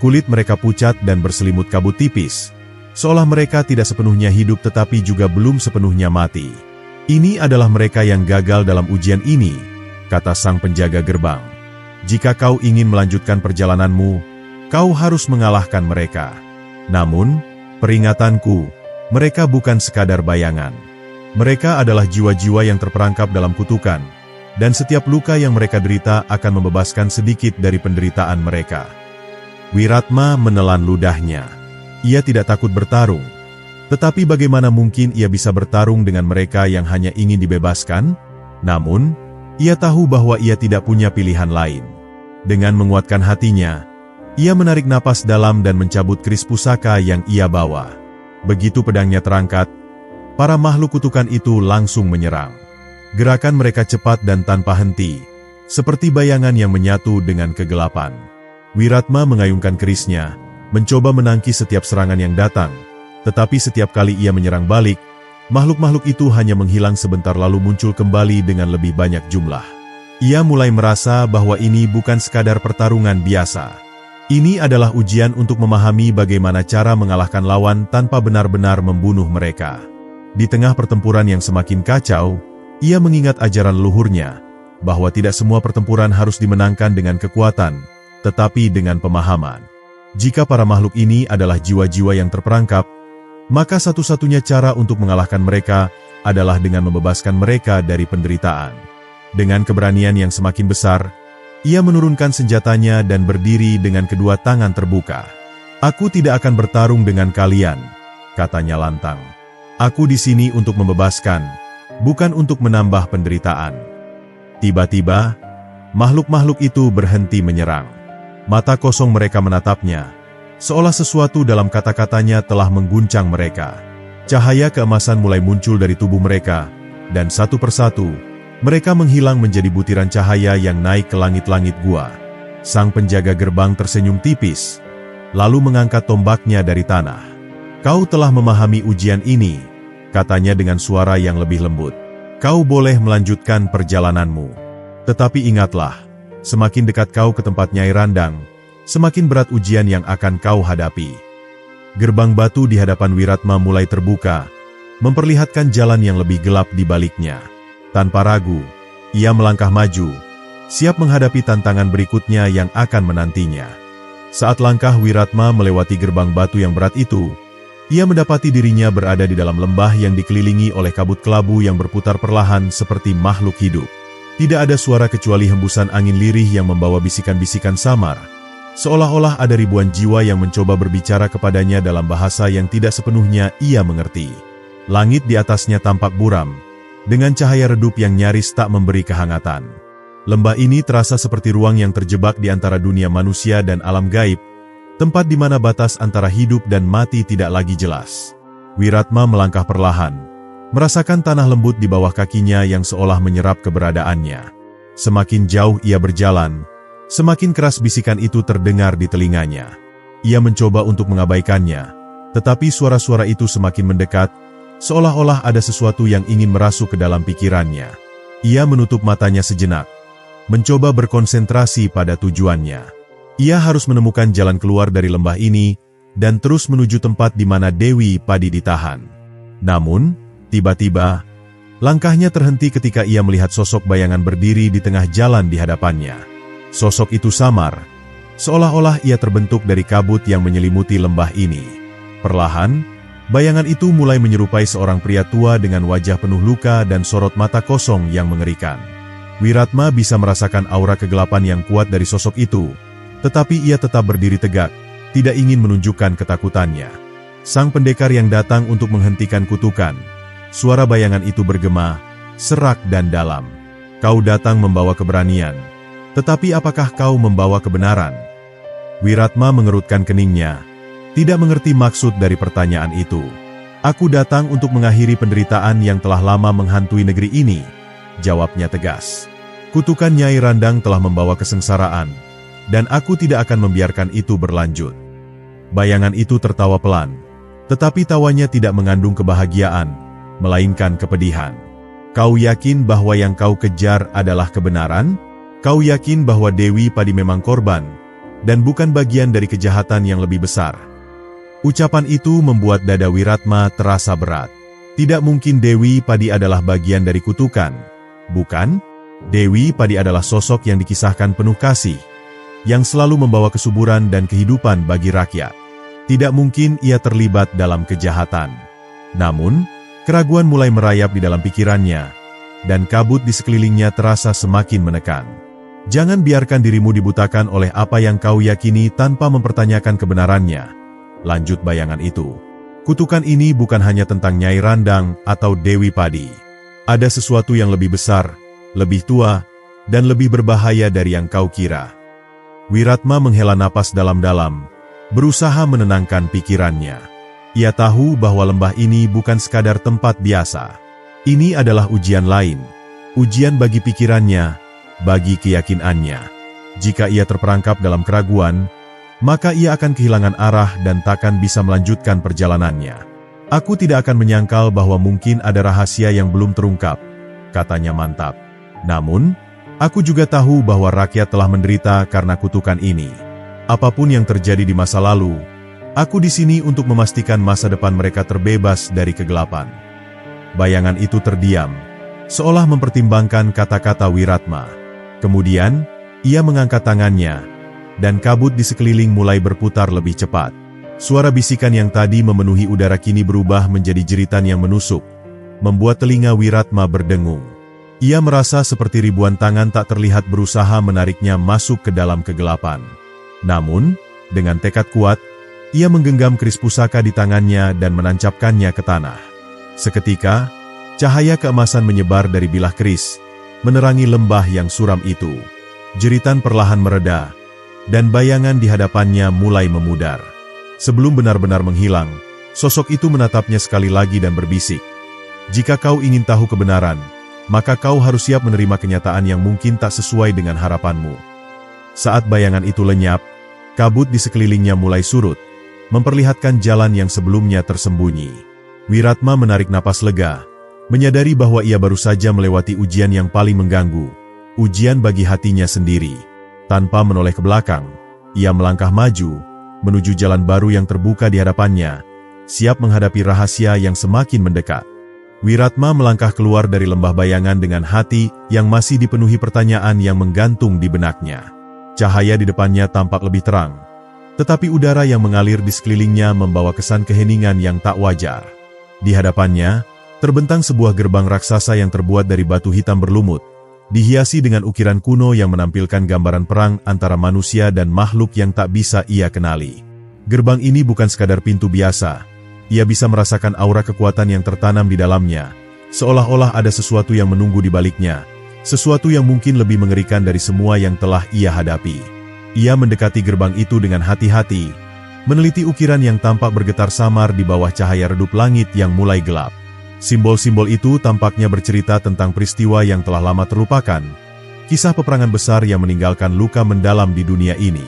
Kulit mereka pucat dan berselimut kabut tipis, seolah mereka tidak sepenuhnya hidup tetapi juga belum sepenuhnya mati. Ini adalah mereka yang gagal dalam ujian ini, kata sang penjaga gerbang. Jika kau ingin melanjutkan perjalananmu, kau harus mengalahkan mereka. Namun, peringatanku, mereka bukan sekadar bayangan. Mereka adalah jiwa-jiwa yang terperangkap dalam kutukan, dan setiap luka yang mereka derita akan membebaskan sedikit dari penderitaan mereka. Wiratma menelan ludahnya. Ia tidak takut bertarung. Tetapi bagaimana mungkin ia bisa bertarung dengan mereka yang hanya ingin dibebaskan? Namun, ia tahu bahwa ia tidak punya pilihan lain. Dengan menguatkan hatinya, ia menarik napas dalam dan mencabut keris pusaka yang ia bawa. Begitu pedangnya terangkat, para makhluk kutukan itu langsung menyerang. Gerakan mereka cepat dan tanpa henti, seperti bayangan yang menyatu dengan kegelapan. Wiratma mengayunkan kerisnya, mencoba menangkis setiap serangan yang datang, tetapi setiap kali ia menyerang balik, makhluk-makhluk itu hanya menghilang sebentar lalu muncul kembali dengan lebih banyak jumlah. Ia mulai merasa bahwa ini bukan sekadar pertarungan biasa. Ini adalah ujian untuk memahami bagaimana cara mengalahkan lawan tanpa benar-benar membunuh mereka. Di tengah pertempuran yang semakin kacau, ia mengingat ajaran leluhurnya, bahwa tidak semua pertempuran harus dimenangkan dengan kekuatan, tetapi dengan pemahaman. Jika para makhluk ini adalah jiwa-jiwa yang terperangkap, maka satu-satunya cara untuk mengalahkan mereka adalah dengan membebaskan mereka dari penderitaan. Dengan keberanian yang semakin besar, ia menurunkan senjatanya dan berdiri dengan kedua tangan terbuka. "Aku tidak akan bertarung dengan kalian," katanya lantang. "Aku di sini untuk membebaskan, bukan untuk menambah penderitaan." Tiba-tiba, makhluk-makhluk itu berhenti menyerang. Mata kosong mereka menatapnya, seolah sesuatu dalam kata-katanya telah mengguncang mereka. Cahaya keemasan mulai muncul dari tubuh mereka, dan satu persatu, mereka menghilang menjadi butiran cahaya yang naik ke langit-langit gua. Sang penjaga gerbang tersenyum tipis, lalu mengangkat tombaknya dari tanah. "Kau telah memahami ujian ini," katanya dengan suara yang lebih lembut. "Kau boleh melanjutkan perjalananmu. Tetapi ingatlah, semakin dekat kau ke tempat Nyai Randang, semakin berat ujian yang akan kau hadapi." Gerbang batu di hadapan Wiratma mulai terbuka, memperlihatkan jalan yang lebih gelap di baliknya. Tanpa ragu, ia melangkah maju, siap menghadapi tantangan berikutnya yang akan menantinya. Saat langkah Wiratma melewati gerbang batu yang berat itu, ia mendapati dirinya berada di dalam lembah yang dikelilingi oleh kabut kelabu yang berputar perlahan seperti makhluk hidup. Tidak ada suara kecuali hembusan angin lirih yang membawa bisikan-bisikan samar, seolah-olah ada ribuan jiwa yang mencoba berbicara kepadanya dalam bahasa yang tidak sepenuhnya ia mengerti. Langit di atasnya tampak buram, dengan cahaya redup yang nyaris tak memberi kehangatan. Lembah ini terasa seperti ruang yang terjebak di antara dunia manusia dan alam gaib, tempat di mana batas antara hidup dan mati tidak lagi jelas. Wiratma melangkah perlahan, merasakan tanah lembut di bawah kakinya yang seolah menyerap keberadaannya. Semakin jauh ia berjalan, semakin keras bisikan itu terdengar di telinganya. Ia mencoba untuk mengabaikannya, tetapi suara-suara itu semakin mendekat, seolah-olah ada sesuatu yang ingin merasuk ke dalam pikirannya. Ia menutup matanya sejenak, mencoba berkonsentrasi pada tujuannya. Ia harus menemukan jalan keluar dari lembah ini, dan terus menuju tempat di mana Dewi Padi ditahan. Namun, tiba-tiba, langkahnya terhenti ketika ia melihat sosok bayangan berdiri di tengah jalan di hadapannya. Sosok itu samar, seolah-olah ia terbentuk dari kabut yang menyelimuti lembah ini. Perlahan, bayangan itu mulai menyerupai seorang pria tua dengan wajah penuh luka dan sorot mata kosong yang mengerikan. Wiratma bisa merasakan aura kegelapan yang kuat dari sosok itu, tetapi ia tetap berdiri tegak, tidak ingin menunjukkan ketakutannya. Sang pendekar yang datang untuk menghentikan kutukan. Suara bayangan itu bergema, serak dan dalam. "Kau datang membawa keberanian, tetapi apakah kau membawa kebenaran?" Wiratma mengerutkan keningnya, tidak mengerti maksud dari pertanyaan itu. "Aku datang untuk mengakhiri penderitaan yang telah lama menghantui negeri ini," jawabnya tegas. "Kutukan Nyai Randang telah membawa kesengsaraan, dan aku tidak akan membiarkan itu berlanjut." Bayangan itu tertawa pelan, tetapi tawanya tidak mengandung kebahagiaan, melainkan kepedihan. "Kau yakin bahwa yang kau kejar adalah kebenaran? Kau yakin bahwa Dewi Padi memang korban, dan bukan bagian dari kejahatan yang lebih besar?" Ucapan itu membuat dada Wiratma terasa berat. Tidak mungkin Dewi Padi adalah bagian dari kutukan, bukan? Dewi Padi adalah sosok yang dikisahkan penuh kasih, yang selalu membawa kesuburan dan kehidupan bagi rakyat. Tidak mungkin ia terlibat dalam kejahatan. Namun, keraguan mulai merayap di dalam pikirannya, dan kabut di sekelilingnya terasa semakin menekan. Jangan biarkan dirimu dibutakan oleh apa yang kau yakini tanpa mempertanyakan kebenarannya. Lanjut bayangan itu. Kutukan ini bukan hanya tentang Nyai Randang atau Dewi Padi. Ada sesuatu yang lebih besar, lebih tua, dan lebih berbahaya dari yang kau kira. Wiratma menghela napas dalam-dalam, berusaha menenangkan pikirannya. Ia tahu bahwa lembah ini bukan sekadar tempat biasa. Ini adalah ujian lain, ujian bagi pikirannya, bagi keyakinannya. Jika ia terperangkap dalam keraguan, maka ia akan kehilangan arah dan takkan bisa melanjutkan perjalanannya. Aku tidak akan menyangkal bahwa mungkin ada rahasia yang belum terungkap, katanya mantap. Namun, aku juga tahu bahwa rakyat telah menderita karena kutukan ini. Apapun yang terjadi di masa lalu, aku di sini untuk memastikan masa depan mereka terbebas dari kegelapan. Bayangan itu terdiam, seolah mempertimbangkan kata-kata Wiratma. Kemudian, ia mengangkat tangannya, dan kabut di sekeliling mulai berputar lebih cepat. Suara bisikan yang tadi memenuhi udara kini berubah menjadi jeritan yang menusuk, membuat telinga Wiratma berdengung. Ia merasa seperti ribuan tangan tak terlihat berusaha menariknya masuk ke dalam kegelapan. Namun, dengan tekad kuat, ia menggenggam keris pusaka di tangannya dan menancapkannya ke tanah. Seketika, cahaya keemasan menyebar dari bilah keris, menerangi lembah yang suram itu. Jeritan perlahan mereda, dan bayangan di hadapannya mulai memudar. Sebelum benar-benar menghilang, sosok itu menatapnya sekali lagi dan berbisik. Jika kau ingin tahu kebenaran, maka kau harus siap menerima kenyataan yang mungkin tak sesuai dengan harapanmu. Saat bayangan itu lenyap, kabut di sekelilingnya mulai surut, memperlihatkan jalan yang sebelumnya tersembunyi. Wiratma menarik napas lega, menyadari bahwa ia baru saja melewati ujian yang paling mengganggu, ujian bagi hatinya sendiri. Tanpa menoleh ke belakang, ia melangkah maju, menuju jalan baru yang terbuka di hadapannya, siap menghadapi rahasia yang semakin mendekat. Wiratma melangkah keluar dari lembah bayangan dengan hati yang masih dipenuhi pertanyaan yang menggantung di benaknya. Cahaya di depannya tampak lebih terang, tetapi udara yang mengalir di sekelilingnya membawa kesan keheningan yang tak wajar. Di hadapannya, terbentang sebuah gerbang raksasa yang terbuat dari batu hitam berlumut, dihiasi dengan ukiran kuno yang menampilkan gambaran perang antara manusia dan makhluk yang tak bisa ia kenali. Gerbang ini bukan sekadar pintu biasa, ia bisa merasakan aura kekuatan yang tertanam di dalamnya, seolah-olah ada sesuatu yang menunggu di baliknya, sesuatu yang mungkin lebih mengerikan dari semua yang telah ia hadapi. Ia mendekati gerbang itu dengan hati-hati, meneliti ukiran yang tampak bergetar samar di bawah cahaya redup langit yang mulai gelap. Simbol-simbol itu tampaknya bercerita tentang peristiwa yang telah lama terlupakan, kisah peperangan besar yang meninggalkan luka mendalam di dunia ini.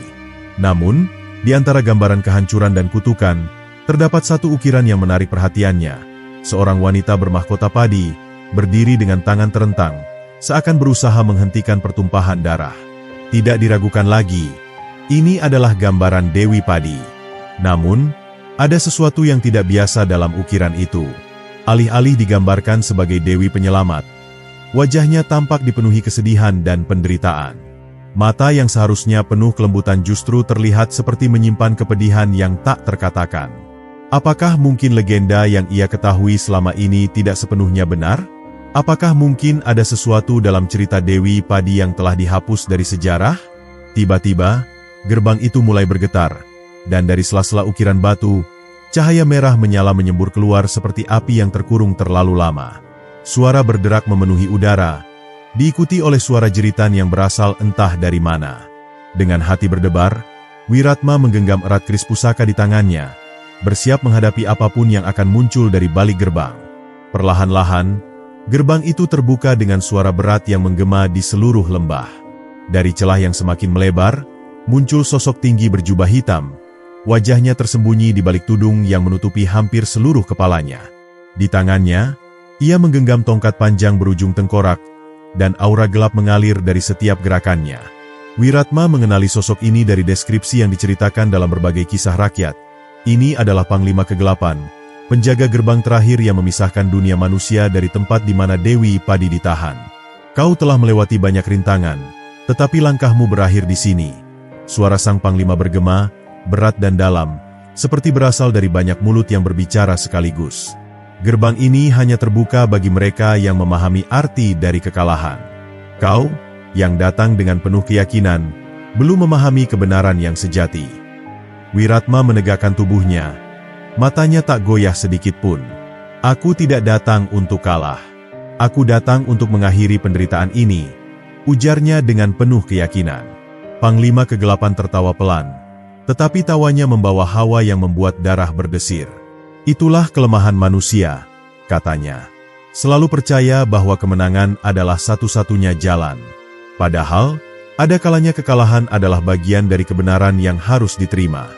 Namun, di antara gambaran kehancuran dan kutukan, terdapat satu ukiran yang menarik perhatiannya. Seorang wanita bermahkota padi, berdiri dengan tangan terentang, seakan berusaha menghentikan pertumpahan darah. Tidak diragukan lagi, ini adalah gambaran Dewi Padi. Namun, ada sesuatu yang tidak biasa dalam ukiran itu. Alih-alih digambarkan sebagai Dewi Penyelamat, wajahnya tampak dipenuhi kesedihan dan penderitaan. Mata yang seharusnya penuh kelembutan justru terlihat seperti menyimpan kepedihan yang tak terkatakan. Apakah mungkin legenda yang ia ketahui selama ini tidak sepenuhnya benar? Apakah mungkin ada sesuatu dalam cerita Dewi Padi yang telah dihapus dari sejarah? Tiba-tiba, gerbang itu mulai bergetar, dan dari sela-sela ukiran batu, cahaya merah menyala menyembur keluar seperti api yang terkurung terlalu lama. Suara berderak memenuhi udara, diikuti oleh suara jeritan yang berasal entah dari mana. Dengan hati berdebar, Wiratma menggenggam erat keris pusaka di tangannya, bersiap menghadapi apapun yang akan muncul dari balik gerbang. Perlahan-lahan, gerbang itu terbuka dengan suara berat yang menggema di seluruh lembah. Dari celah yang semakin melebar, muncul sosok tinggi berjubah hitam. Wajahnya tersembunyi di balik tudung yang menutupi hampir seluruh kepalanya. Di tangannya, ia menggenggam tongkat panjang berujung tengkorak, dan aura gelap mengalir dari setiap gerakannya. Wiratma mengenali sosok ini dari deskripsi yang diceritakan dalam berbagai kisah rakyat. Ini adalah Panglima Kegelapan, penjaga gerbang terakhir yang memisahkan dunia manusia dari tempat di mana Dewi Padi ditahan. Kau telah melewati banyak rintangan, tetapi langkahmu berakhir di sini. Suara sang Panglima bergema, berat dan dalam, seperti berasal dari banyak mulut yang berbicara sekaligus. Gerbang ini hanya terbuka bagi mereka yang memahami arti dari kekalahan. Kau, yang datang dengan penuh keyakinan, belum memahami kebenaran yang sejati. Wiratma menegakkan tubuhnya. Matanya tak goyah sedikit pun. Aku tidak datang untuk kalah. Aku datang untuk mengakhiri penderitaan ini, ujarnya dengan penuh keyakinan. Panglima Kegelapan tertawa pelan, tetapi tawanya membawa hawa yang membuat darah berdesir. Itulah kelemahan manusia, katanya. Selalu percaya bahwa kemenangan adalah satu-satunya jalan. Padahal, ada kalanya kekalahan adalah bagian dari kebenaran yang harus diterima.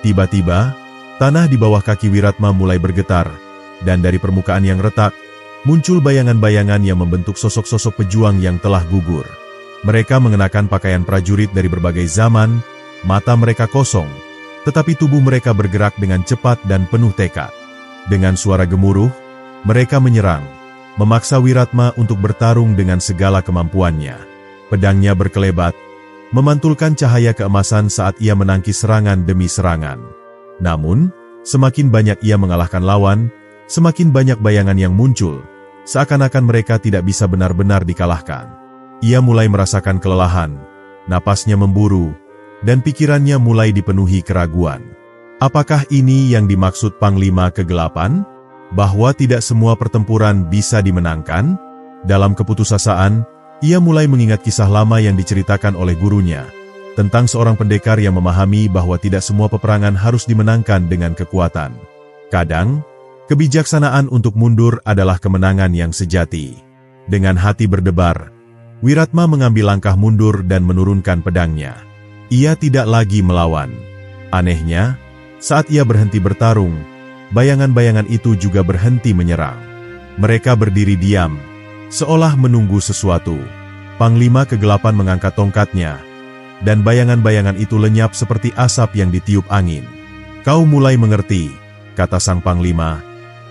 Tiba-tiba, tanah di bawah kaki Wiratma mulai bergetar, dan dari permukaan yang retak, muncul bayangan-bayangan yang membentuk sosok-sosok pejuang yang telah gugur. Mereka mengenakan pakaian prajurit dari berbagai zaman, mata mereka kosong, tetapi tubuh mereka bergerak dengan cepat dan penuh tekad. Dengan suara gemuruh, mereka menyerang, memaksa Wiratma untuk bertarung dengan segala kemampuannya. Pedangnya berkelebat, memantulkan cahaya keemasan saat ia menangkis serangan demi serangan. Namun, semakin banyak ia mengalahkan lawan, semakin banyak bayangan yang muncul, seakan-akan mereka tidak bisa benar-benar dikalahkan. Ia mulai merasakan kelelahan, napasnya memburu, dan pikirannya mulai dipenuhi keraguan. Apakah ini yang dimaksud Panglima Kegelapan? Bahwa tidak semua pertempuran bisa dimenangkan? Dalam keputusasaan, ia mulai mengingat kisah lama yang diceritakan oleh gurunya, tentang seorang pendekar yang memahami bahwa tidak semua peperangan harus dimenangkan dengan kekuatan. Kadang, kebijaksanaan untuk mundur adalah kemenangan yang sejati. Dengan hati berdebar, Wiratma mengambil langkah mundur dan menurunkan pedangnya. Ia tidak lagi melawan. Anehnya, saat ia berhenti bertarung, bayangan-bayangan itu juga berhenti menyerang. Mereka berdiri diam, seolah menunggu sesuatu. Panglima Kegelapan mengangkat tongkatnya, dan bayangan-bayangan itu lenyap seperti asap yang ditiup angin. Kau mulai mengerti, kata sang Panglima.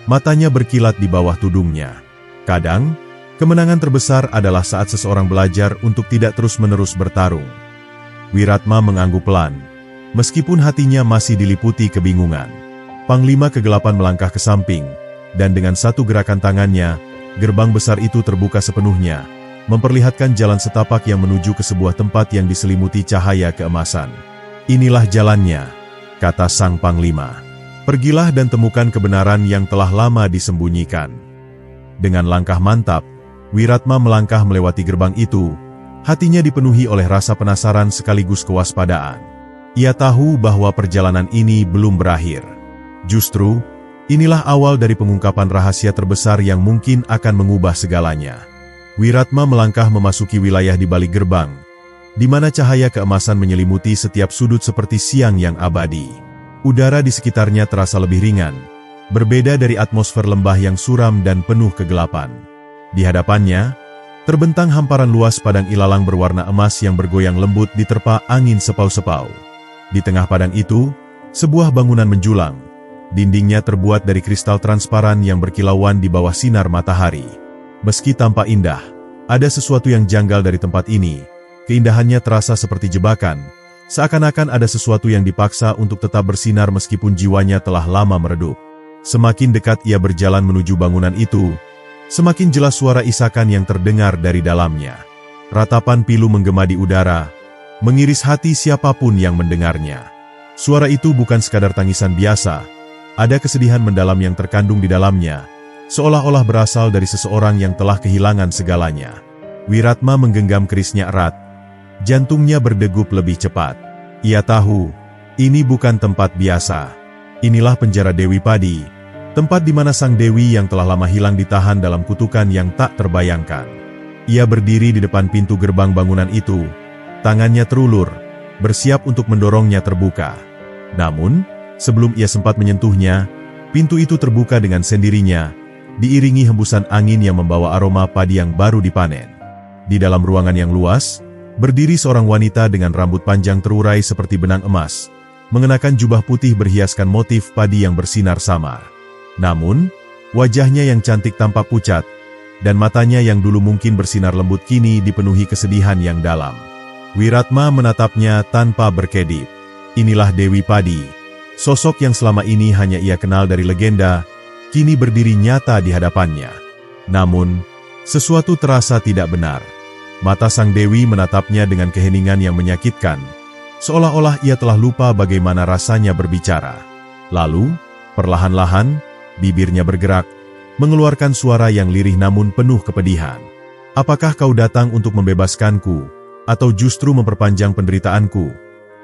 Matanya berkilat di bawah tudungnya. Kadang, kemenangan terbesar adalah saat seseorang belajar untuk tidak terus-menerus bertarung. Wiratma mengangguk pelan, meskipun hatinya masih diliputi kebingungan. Panglima Kegelapan melangkah ke samping, dan dengan satu gerakan tangannya, gerbang besar itu terbuka sepenuhnya, memperlihatkan jalan setapak yang menuju ke sebuah tempat yang diselimuti cahaya keemasan. Inilah jalannya, kata sang Panglima. Pergilah dan temukan kebenaran yang telah lama disembunyikan. Dengan langkah mantap, Wiratma melangkah melewati gerbang itu. Hatinya dipenuhi oleh rasa penasaran sekaligus kewaspadaan. Ia tahu bahwa perjalanan ini belum berakhir. Justru, inilah awal dari pengungkapan rahasia terbesar yang mungkin akan mengubah segalanya. Wiratma melangkah memasuki wilayah di balik gerbang, di mana cahaya keemasan menyelimuti setiap sudut seperti siang yang abadi. Udara di sekitarnya terasa lebih ringan, berbeda dari atmosfer lembah yang suram dan penuh kegelapan. Di hadapannya, terbentang hamparan luas padang ilalang berwarna emas yang bergoyang lembut diterpa angin sepau-sepau. Di tengah padang itu, sebuah bangunan menjulang. Dindingnya terbuat dari kristal transparan yang berkilauan di bawah sinar matahari. Meski tampak indah, ada sesuatu yang janggal dari tempat ini. Keindahannya terasa seperti jebakan, seakan-akan ada sesuatu yang dipaksa untuk tetap bersinar meskipun jiwanya telah lama meredup. Semakin dekat ia berjalan menuju bangunan itu, semakin jelas suara isakan yang terdengar dari dalamnya. Ratapan pilu menggema di udara, mengiris hati siapapun yang mendengarnya. Suara itu bukan sekadar tangisan biasa, ada kesedihan mendalam yang terkandung di dalamnya, seolah-olah berasal dari seseorang yang telah kehilangan segalanya. Wiratma menggenggam kerisnya erat, jantungnya berdegup lebih cepat. Ia tahu, ini bukan tempat biasa. Inilah penjara Dewi Padi, tempat di mana sang Dewi yang telah lama hilang ditahan dalam kutukan yang tak terbayangkan. Ia berdiri di depan pintu gerbang bangunan itu, tangannya terulur, bersiap untuk mendorongnya terbuka. Namun, sebelum ia sempat menyentuhnya, pintu itu terbuka dengan sendirinya, diiringi hembusan angin yang membawa aroma padi yang baru dipanen. Di dalam ruangan yang luas, berdiri seorang wanita dengan rambut panjang terurai seperti benang emas, mengenakan jubah putih berhiaskan motif padi yang bersinar samar. Namun, wajahnya yang cantik tampak pucat, dan matanya yang dulu mungkin bersinar lembut kini dipenuhi kesedihan yang dalam. Wiratma menatapnya tanpa berkedip. Inilah Dewi Padi, sosok yang selama ini hanya ia kenal dari legenda, kini berdiri nyata di hadapannya. Namun, sesuatu terasa tidak benar. Mata sang dewi menatapnya dengan keheningan yang menyakitkan, seolah-olah ia telah lupa bagaimana rasanya berbicara. Lalu, perlahan-lahan, bibirnya bergerak, mengeluarkan suara yang lirih namun penuh kepedihan. Apakah kau datang untuk membebaskanku, atau justru memperpanjang penderitaanku?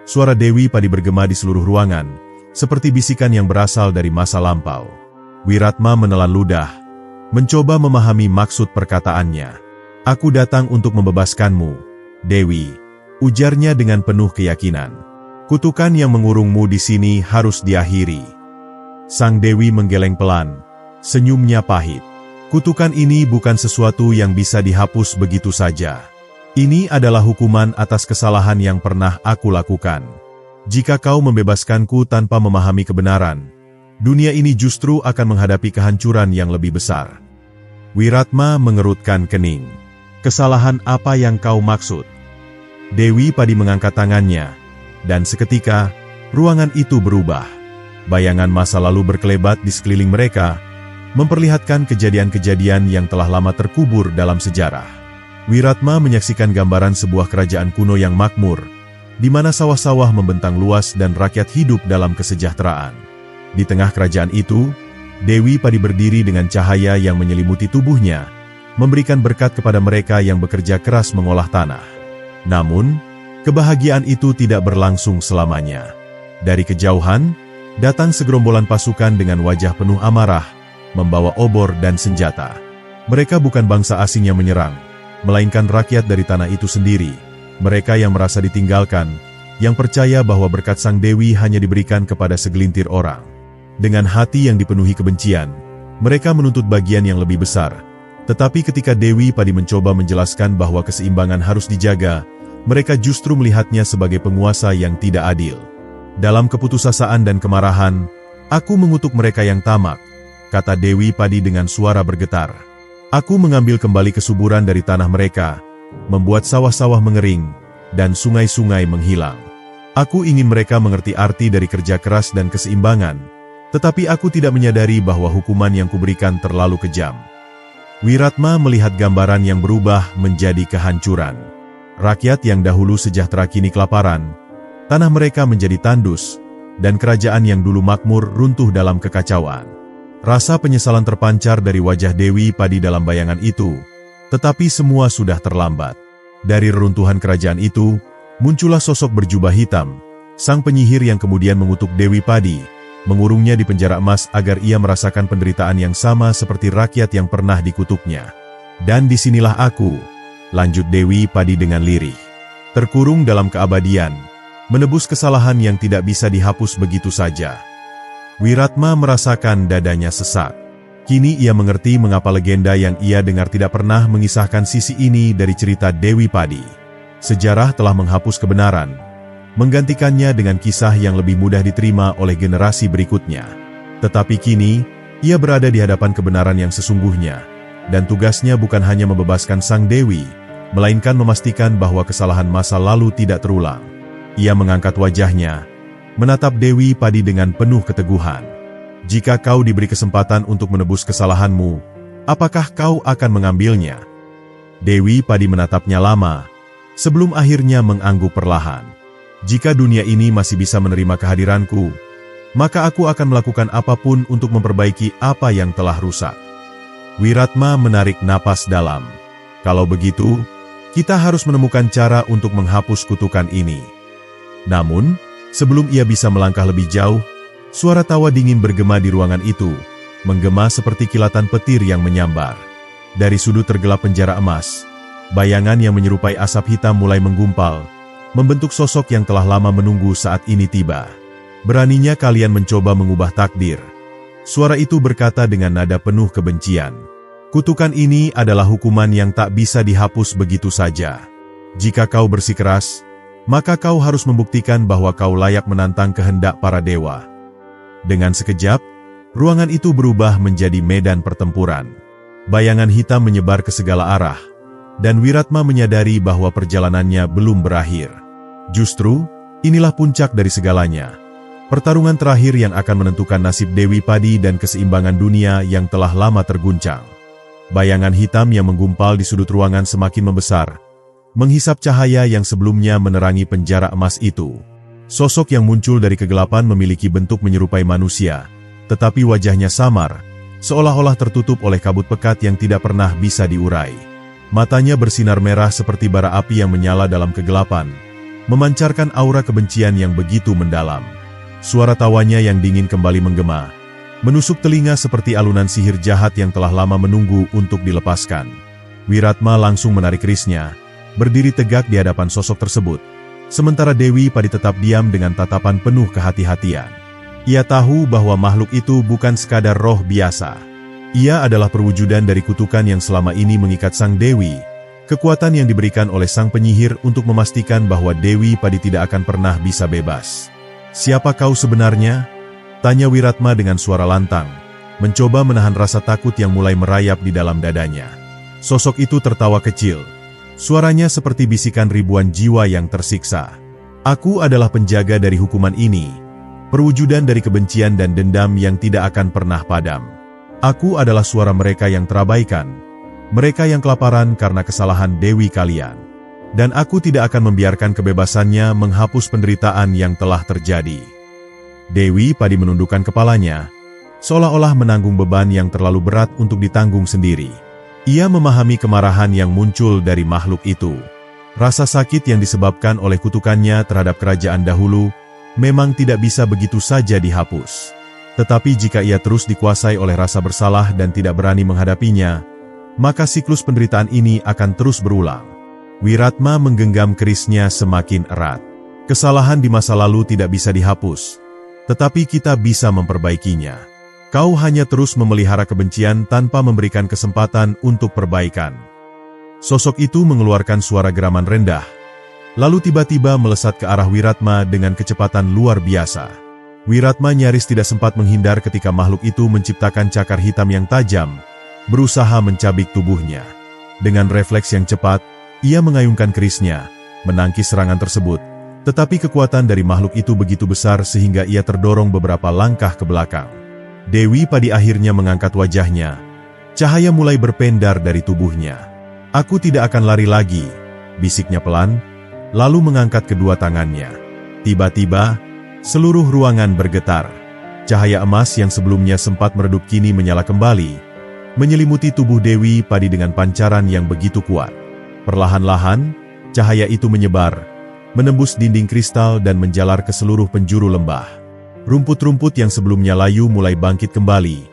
Suara Dewi Padi bergema di seluruh ruangan, seperti bisikan yang berasal dari masa lampau. Wiratma menelan ludah, mencoba memahami maksud perkataannya. Aku datang untuk membebaskanmu, Dewi, ujarnya dengan penuh keyakinan. Kutukan yang mengurungmu di sini harus diakhiri. Sang Dewi menggeleng pelan, senyumnya pahit. Kutukan ini bukan sesuatu yang bisa dihapus begitu saja. Ini adalah hukuman atas kesalahan yang pernah aku lakukan. Jika kau membebaskanku tanpa memahami kebenaran, dunia ini justru akan menghadapi kehancuran yang lebih besar. Wiratma mengerutkan kening. Kesalahan apa yang kau maksud? Dewi Padi mengangkat tangannya, dan seketika, ruangan itu berubah. Bayangan masa lalu berkelebat di sekeliling mereka, memperlihatkan kejadian-kejadian yang telah lama terkubur dalam sejarah. Wiratma menyaksikan gambaran sebuah kerajaan kuno yang makmur, di mana sawah-sawah membentang luas dan rakyat hidup dalam kesejahteraan. Di tengah kerajaan itu, Dewi Padi berdiri dengan cahaya yang menyelimuti tubuhnya, memberikan berkat kepada mereka yang bekerja keras mengolah tanah. Namun, kebahagiaan itu tidak berlangsung selamanya. Dari kejauhan, datang segerombolan pasukan dengan wajah penuh amarah, membawa obor dan senjata. Mereka bukan bangsa asing yang menyerang, melainkan rakyat dari tanah itu sendiri. Mereka yang merasa ditinggalkan, yang percaya bahwa berkat Sang Dewi hanya diberikan kepada segelintir orang. Dengan hati yang dipenuhi kebencian, mereka menuntut bagian yang lebih besar. Tetapi ketika Dewi Padi mencoba menjelaskan bahwa keseimbangan harus dijaga, mereka justru melihatnya sebagai penguasa yang tidak adil. Dalam keputusasaan dan kemarahan, aku mengutuk mereka yang tamak, kata Dewi Padi dengan suara bergetar. Aku mengambil kembali kesuburan dari tanah mereka, membuat sawah-sawah mengering, dan sungai-sungai menghilang. Aku ingin mereka mengerti arti dari kerja keras dan keseimbangan, tetapi aku tidak menyadari bahwa hukuman yang kuberikan terlalu kejam. Wiratma melihat gambaran yang berubah menjadi kehancuran. Rakyat yang dahulu sejahtera kini kelaparan, tanah mereka menjadi tandus, dan kerajaan yang dulu makmur runtuh dalam kekacauan. Rasa penyesalan terpancar dari wajah Dewi Padi dalam bayangan itu, tetapi semua sudah terlambat. Dari reruntuhan kerajaan itu, muncullah sosok berjubah hitam, sang penyihir yang kemudian mengutuk Dewi Padi, mengurungnya di penjara emas agar ia merasakan penderitaan yang sama seperti rakyat yang pernah dikutuknya. Dan disinilah aku, lanjut Dewi Padi dengan lirih, terkurung dalam keabadian, menebus kesalahan yang tidak bisa dihapus begitu saja. Wiratma merasakan dadanya sesak. Kini ia mengerti mengapa legenda yang ia dengar tidak pernah mengisahkan sisi ini dari cerita Dewi Padi. Sejarah telah menghapus kebenaran, menggantikannya dengan kisah yang lebih mudah diterima oleh generasi berikutnya. Tetapi kini, ia berada di hadapan kebenaran yang sesungguhnya, dan tugasnya bukan hanya membebaskan Sang Dewi, melainkan memastikan bahwa kesalahan masa lalu tidak terulang. Ia mengangkat wajahnya, menatap Dewi Padi dengan penuh keteguhan. Jika kau diberi kesempatan untuk menebus kesalahanmu, apakah kau akan mengambilnya? Dewi Padi menatapnya lama, sebelum akhirnya mengangguk perlahan. Jika dunia ini masih bisa menerima kehadiranku, maka aku akan melakukan apapun untuk memperbaiki apa yang telah rusak. Wiratma menarik napas dalam. Kalau begitu, kita harus menemukan cara untuk menghapus kutukan ini. Namun, sebelum ia bisa melangkah lebih jauh, suara tawa dingin bergema di ruangan itu, menggema seperti kilatan petir yang menyambar. Dari sudut tergelap penjara emas, bayangan yang menyerupai asap hitam mulai menggumpal, membentuk sosok yang telah lama menunggu saat ini tiba. Beraninya kalian mencoba mengubah takdir. Suara itu berkata dengan nada penuh kebencian. Kutukan ini adalah hukuman yang tak bisa dihapus begitu saja. Jika kau bersikeras, maka kau harus membuktikan bahwa kau layak menantang kehendak para dewa. Dengan sekejap, ruangan itu berubah menjadi medan pertempuran. Bayangan hitam menyebar ke segala arah, dan Wiratma menyadari bahwa perjalanannya belum berakhir. Justru, inilah puncak dari segalanya. Pertarungan terakhir yang akan menentukan nasib Dewi Padi dan keseimbangan dunia yang telah lama terguncang. Bayangan hitam yang menggumpal di sudut ruangan semakin membesar, menghisap cahaya yang sebelumnya menerangi penjara emas itu. Sosok yang muncul dari kegelapan memiliki bentuk menyerupai manusia, tetapi wajahnya samar, seolah-olah tertutup oleh kabut pekat yang tidak pernah bisa diurai. Matanya bersinar merah seperti bara api yang menyala dalam kegelapan, memancarkan aura kebencian yang begitu mendalam. Suara tawanya yang dingin kembali menggema, menusuk telinga seperti alunan sihir jahat yang telah lama menunggu untuk dilepaskan. Wiratma langsung menarik kerisnya, berdiri tegak di hadapan sosok tersebut. Sementara Dewi Padi tetap diam dengan tatapan penuh kehati-hatian. Ia tahu bahwa makhluk itu bukan sekadar roh biasa. Ia adalah perwujudan dari kutukan yang selama ini mengikat sang Dewi, kekuatan yang diberikan oleh sang penyihir untuk memastikan bahwa Dewi Padi tidak akan pernah bisa bebas. "Siapa kau sebenarnya?" tanya Wiratma dengan suara lantang, mencoba menahan rasa takut yang mulai merayap di dalam dadanya. Sosok itu tertawa kecil. Suaranya seperti bisikan ribuan jiwa yang tersiksa. "Aku adalah penjaga dari hukuman ini, perwujudan dari kebencian dan dendam yang tidak akan pernah padam. Aku adalah suara mereka yang terabaikan, mereka yang kelaparan karena kesalahan Dewi kalian. Dan aku tidak akan membiarkan kebebasannya menghapus penderitaan yang telah terjadi." Dewi Padi menundukkan kepalanya, seolah-olah menanggung beban yang terlalu berat untuk ditanggung sendiri. Ia memahami kemarahan yang muncul dari makhluk itu. Rasa sakit yang disebabkan oleh kutukannya terhadap kerajaan dahulu memang tidak bisa begitu saja dihapus. Tetapi jika ia terus dikuasai oleh rasa bersalah dan tidak berani menghadapinya, maka siklus penderitaan ini akan terus berulang. Wiratma menggenggam kerisnya semakin erat. "Kesalahan di masa lalu tidak bisa dihapus, tetapi kita bisa memperbaikinya. Kau hanya terus memelihara kebencian tanpa memberikan kesempatan untuk perbaikan." Sosok itu mengeluarkan suara geraman rendah, lalu tiba-tiba melesat ke arah Wiratma dengan kecepatan luar biasa. Wiratma nyaris tidak sempat menghindar ketika makhluk itu menciptakan cakar hitam yang tajam, berusaha mencabik tubuhnya. Dengan refleks yang cepat, ia mengayunkan kerisnya, menangkis serangan tersebut, tetapi kekuatan dari makhluk itu begitu besar sehingga ia terdorong beberapa langkah ke belakang. Dewi Padi akhirnya mengangkat wajahnya. Cahaya mulai berpendar dari tubuhnya. "Aku tidak akan lari lagi," bisiknya pelan, lalu mengangkat kedua tangannya. Tiba-tiba, seluruh ruangan bergetar. Cahaya emas yang sebelumnya sempat meredup kini menyala kembali, menyelimuti tubuh Dewi Padi dengan pancaran yang begitu kuat. Perlahan-lahan, cahaya itu menyebar, menembus dinding kristal dan menjalar ke seluruh penjuru lembah. Rumput-rumput yang sebelumnya layu mulai bangkit kembali,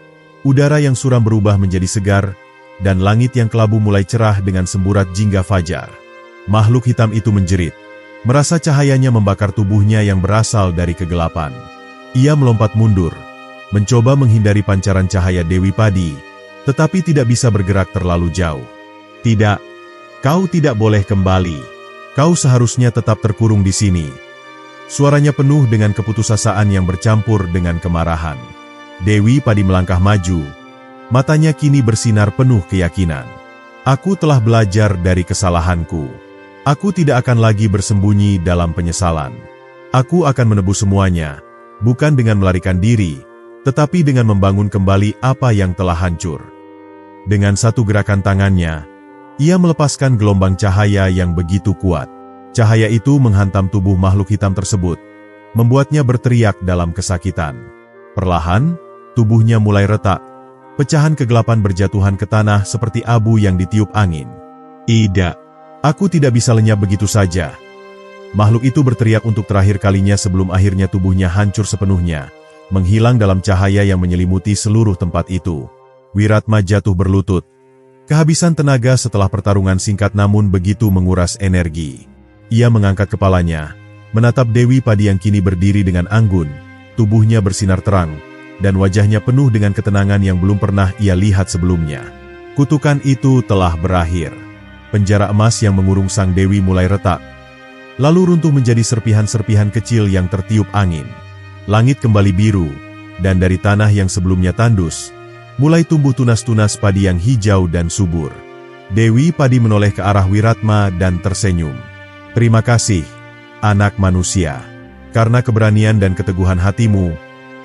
udara yang suram berubah menjadi segar, dan langit yang kelabu mulai cerah dengan semburat jingga fajar. Makhluk hitam itu menjerit, merasa cahayanya membakar tubuhnya yang berasal dari kegelapan. Ia melompat mundur, mencoba menghindari pancaran cahaya Dewi Padi, tetapi tidak bisa bergerak terlalu jauh. "Tidak. Kau tidak boleh kembali. Kau seharusnya tetap terkurung di sini." Suaranya penuh dengan keputusasaan yang bercampur dengan kemarahan. Dewi Padi melangkah maju. Matanya kini bersinar penuh keyakinan. "Aku telah belajar dari kesalahanku. Aku tidak akan lagi bersembunyi dalam penyesalan. Aku akan menebus semuanya, bukan dengan melarikan diri, tetapi dengan membangun kembali apa yang telah hancur." Dengan satu gerakan tangannya, ia melepaskan gelombang cahaya yang begitu kuat. Cahaya itu menghantam tubuh makhluk hitam tersebut, membuatnya berteriak dalam kesakitan. Perlahan, tubuhnya mulai retak. Pecahan kegelapan berjatuhan ke tanah seperti abu yang ditiup angin. "Tidak, aku tidak bisa lenyap begitu saja." Makhluk itu berteriak untuk terakhir kalinya sebelum akhirnya tubuhnya hancur sepenuhnya, menghilang dalam cahaya yang menyelimuti seluruh tempat itu. Wiratma jatuh berlutut. Kehabisan tenaga setelah pertarungan singkat namun begitu menguras energi. Ia mengangkat kepalanya, menatap Dewi Padi yang kini berdiri dengan anggun, tubuhnya bersinar terang, dan wajahnya penuh dengan ketenangan yang belum pernah ia lihat sebelumnya. Kutukan itu telah berakhir. Penjara emas yang mengurung sang Dewi mulai retak, lalu runtuh menjadi serpihan-serpihan kecil yang tertiup angin. Langit kembali biru, dan dari tanah yang sebelumnya tandus, mulai tumbuh tunas-tunas padi yang hijau dan subur. Dewi Padi menoleh ke arah Wiratma dan tersenyum. "Terima kasih, anak manusia. Karena keberanian dan keteguhan hatimu,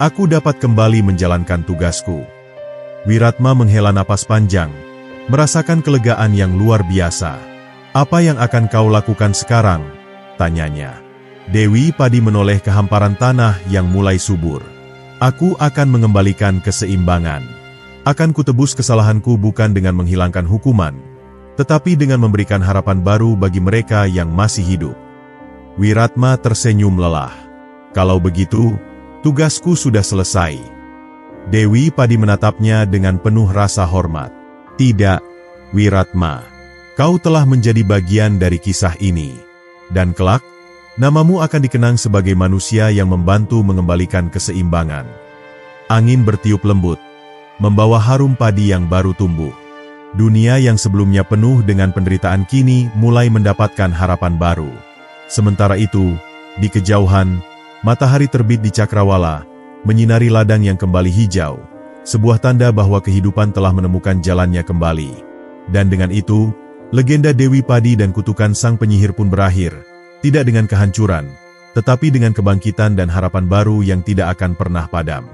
aku dapat kembali menjalankan tugasku." Wiratma menghela napas panjang, merasakan kelegaan yang luar biasa. "Apa yang akan kau lakukan sekarang?" tanyanya. Dewi Padi menoleh ke hamparan tanah yang mulai subur. "Aku akan mengembalikan keseimbangan. Akan kutebus kesalahanku bukan dengan menghilangkan hukuman, tetapi dengan memberikan harapan baru bagi mereka yang masih hidup." Wiratma tersenyum lelah. "Kalau begitu, tugasku sudah selesai." Dewi Padi menatapnya dengan penuh rasa hormat. "Tidak, Wiratma. Kau telah menjadi bagian dari kisah ini. Dan kelak, namamu akan dikenang sebagai manusia yang membantu mengembalikan keseimbangan." Angin bertiup lembut, membawa harum padi yang baru tumbuh. Dunia yang sebelumnya penuh dengan penderitaan kini mulai mendapatkan harapan baru. Sementara itu, di kejauhan, matahari terbit di Cakrawala, menyinari ladang yang kembali hijau, sebuah tanda bahwa kehidupan telah menemukan jalannya kembali. Dan dengan itu, legenda Dewi Padi dan kutukan sang penyihir pun berakhir, tidak dengan kehancuran, tetapi dengan kebangkitan dan harapan baru yang tidak akan pernah padam.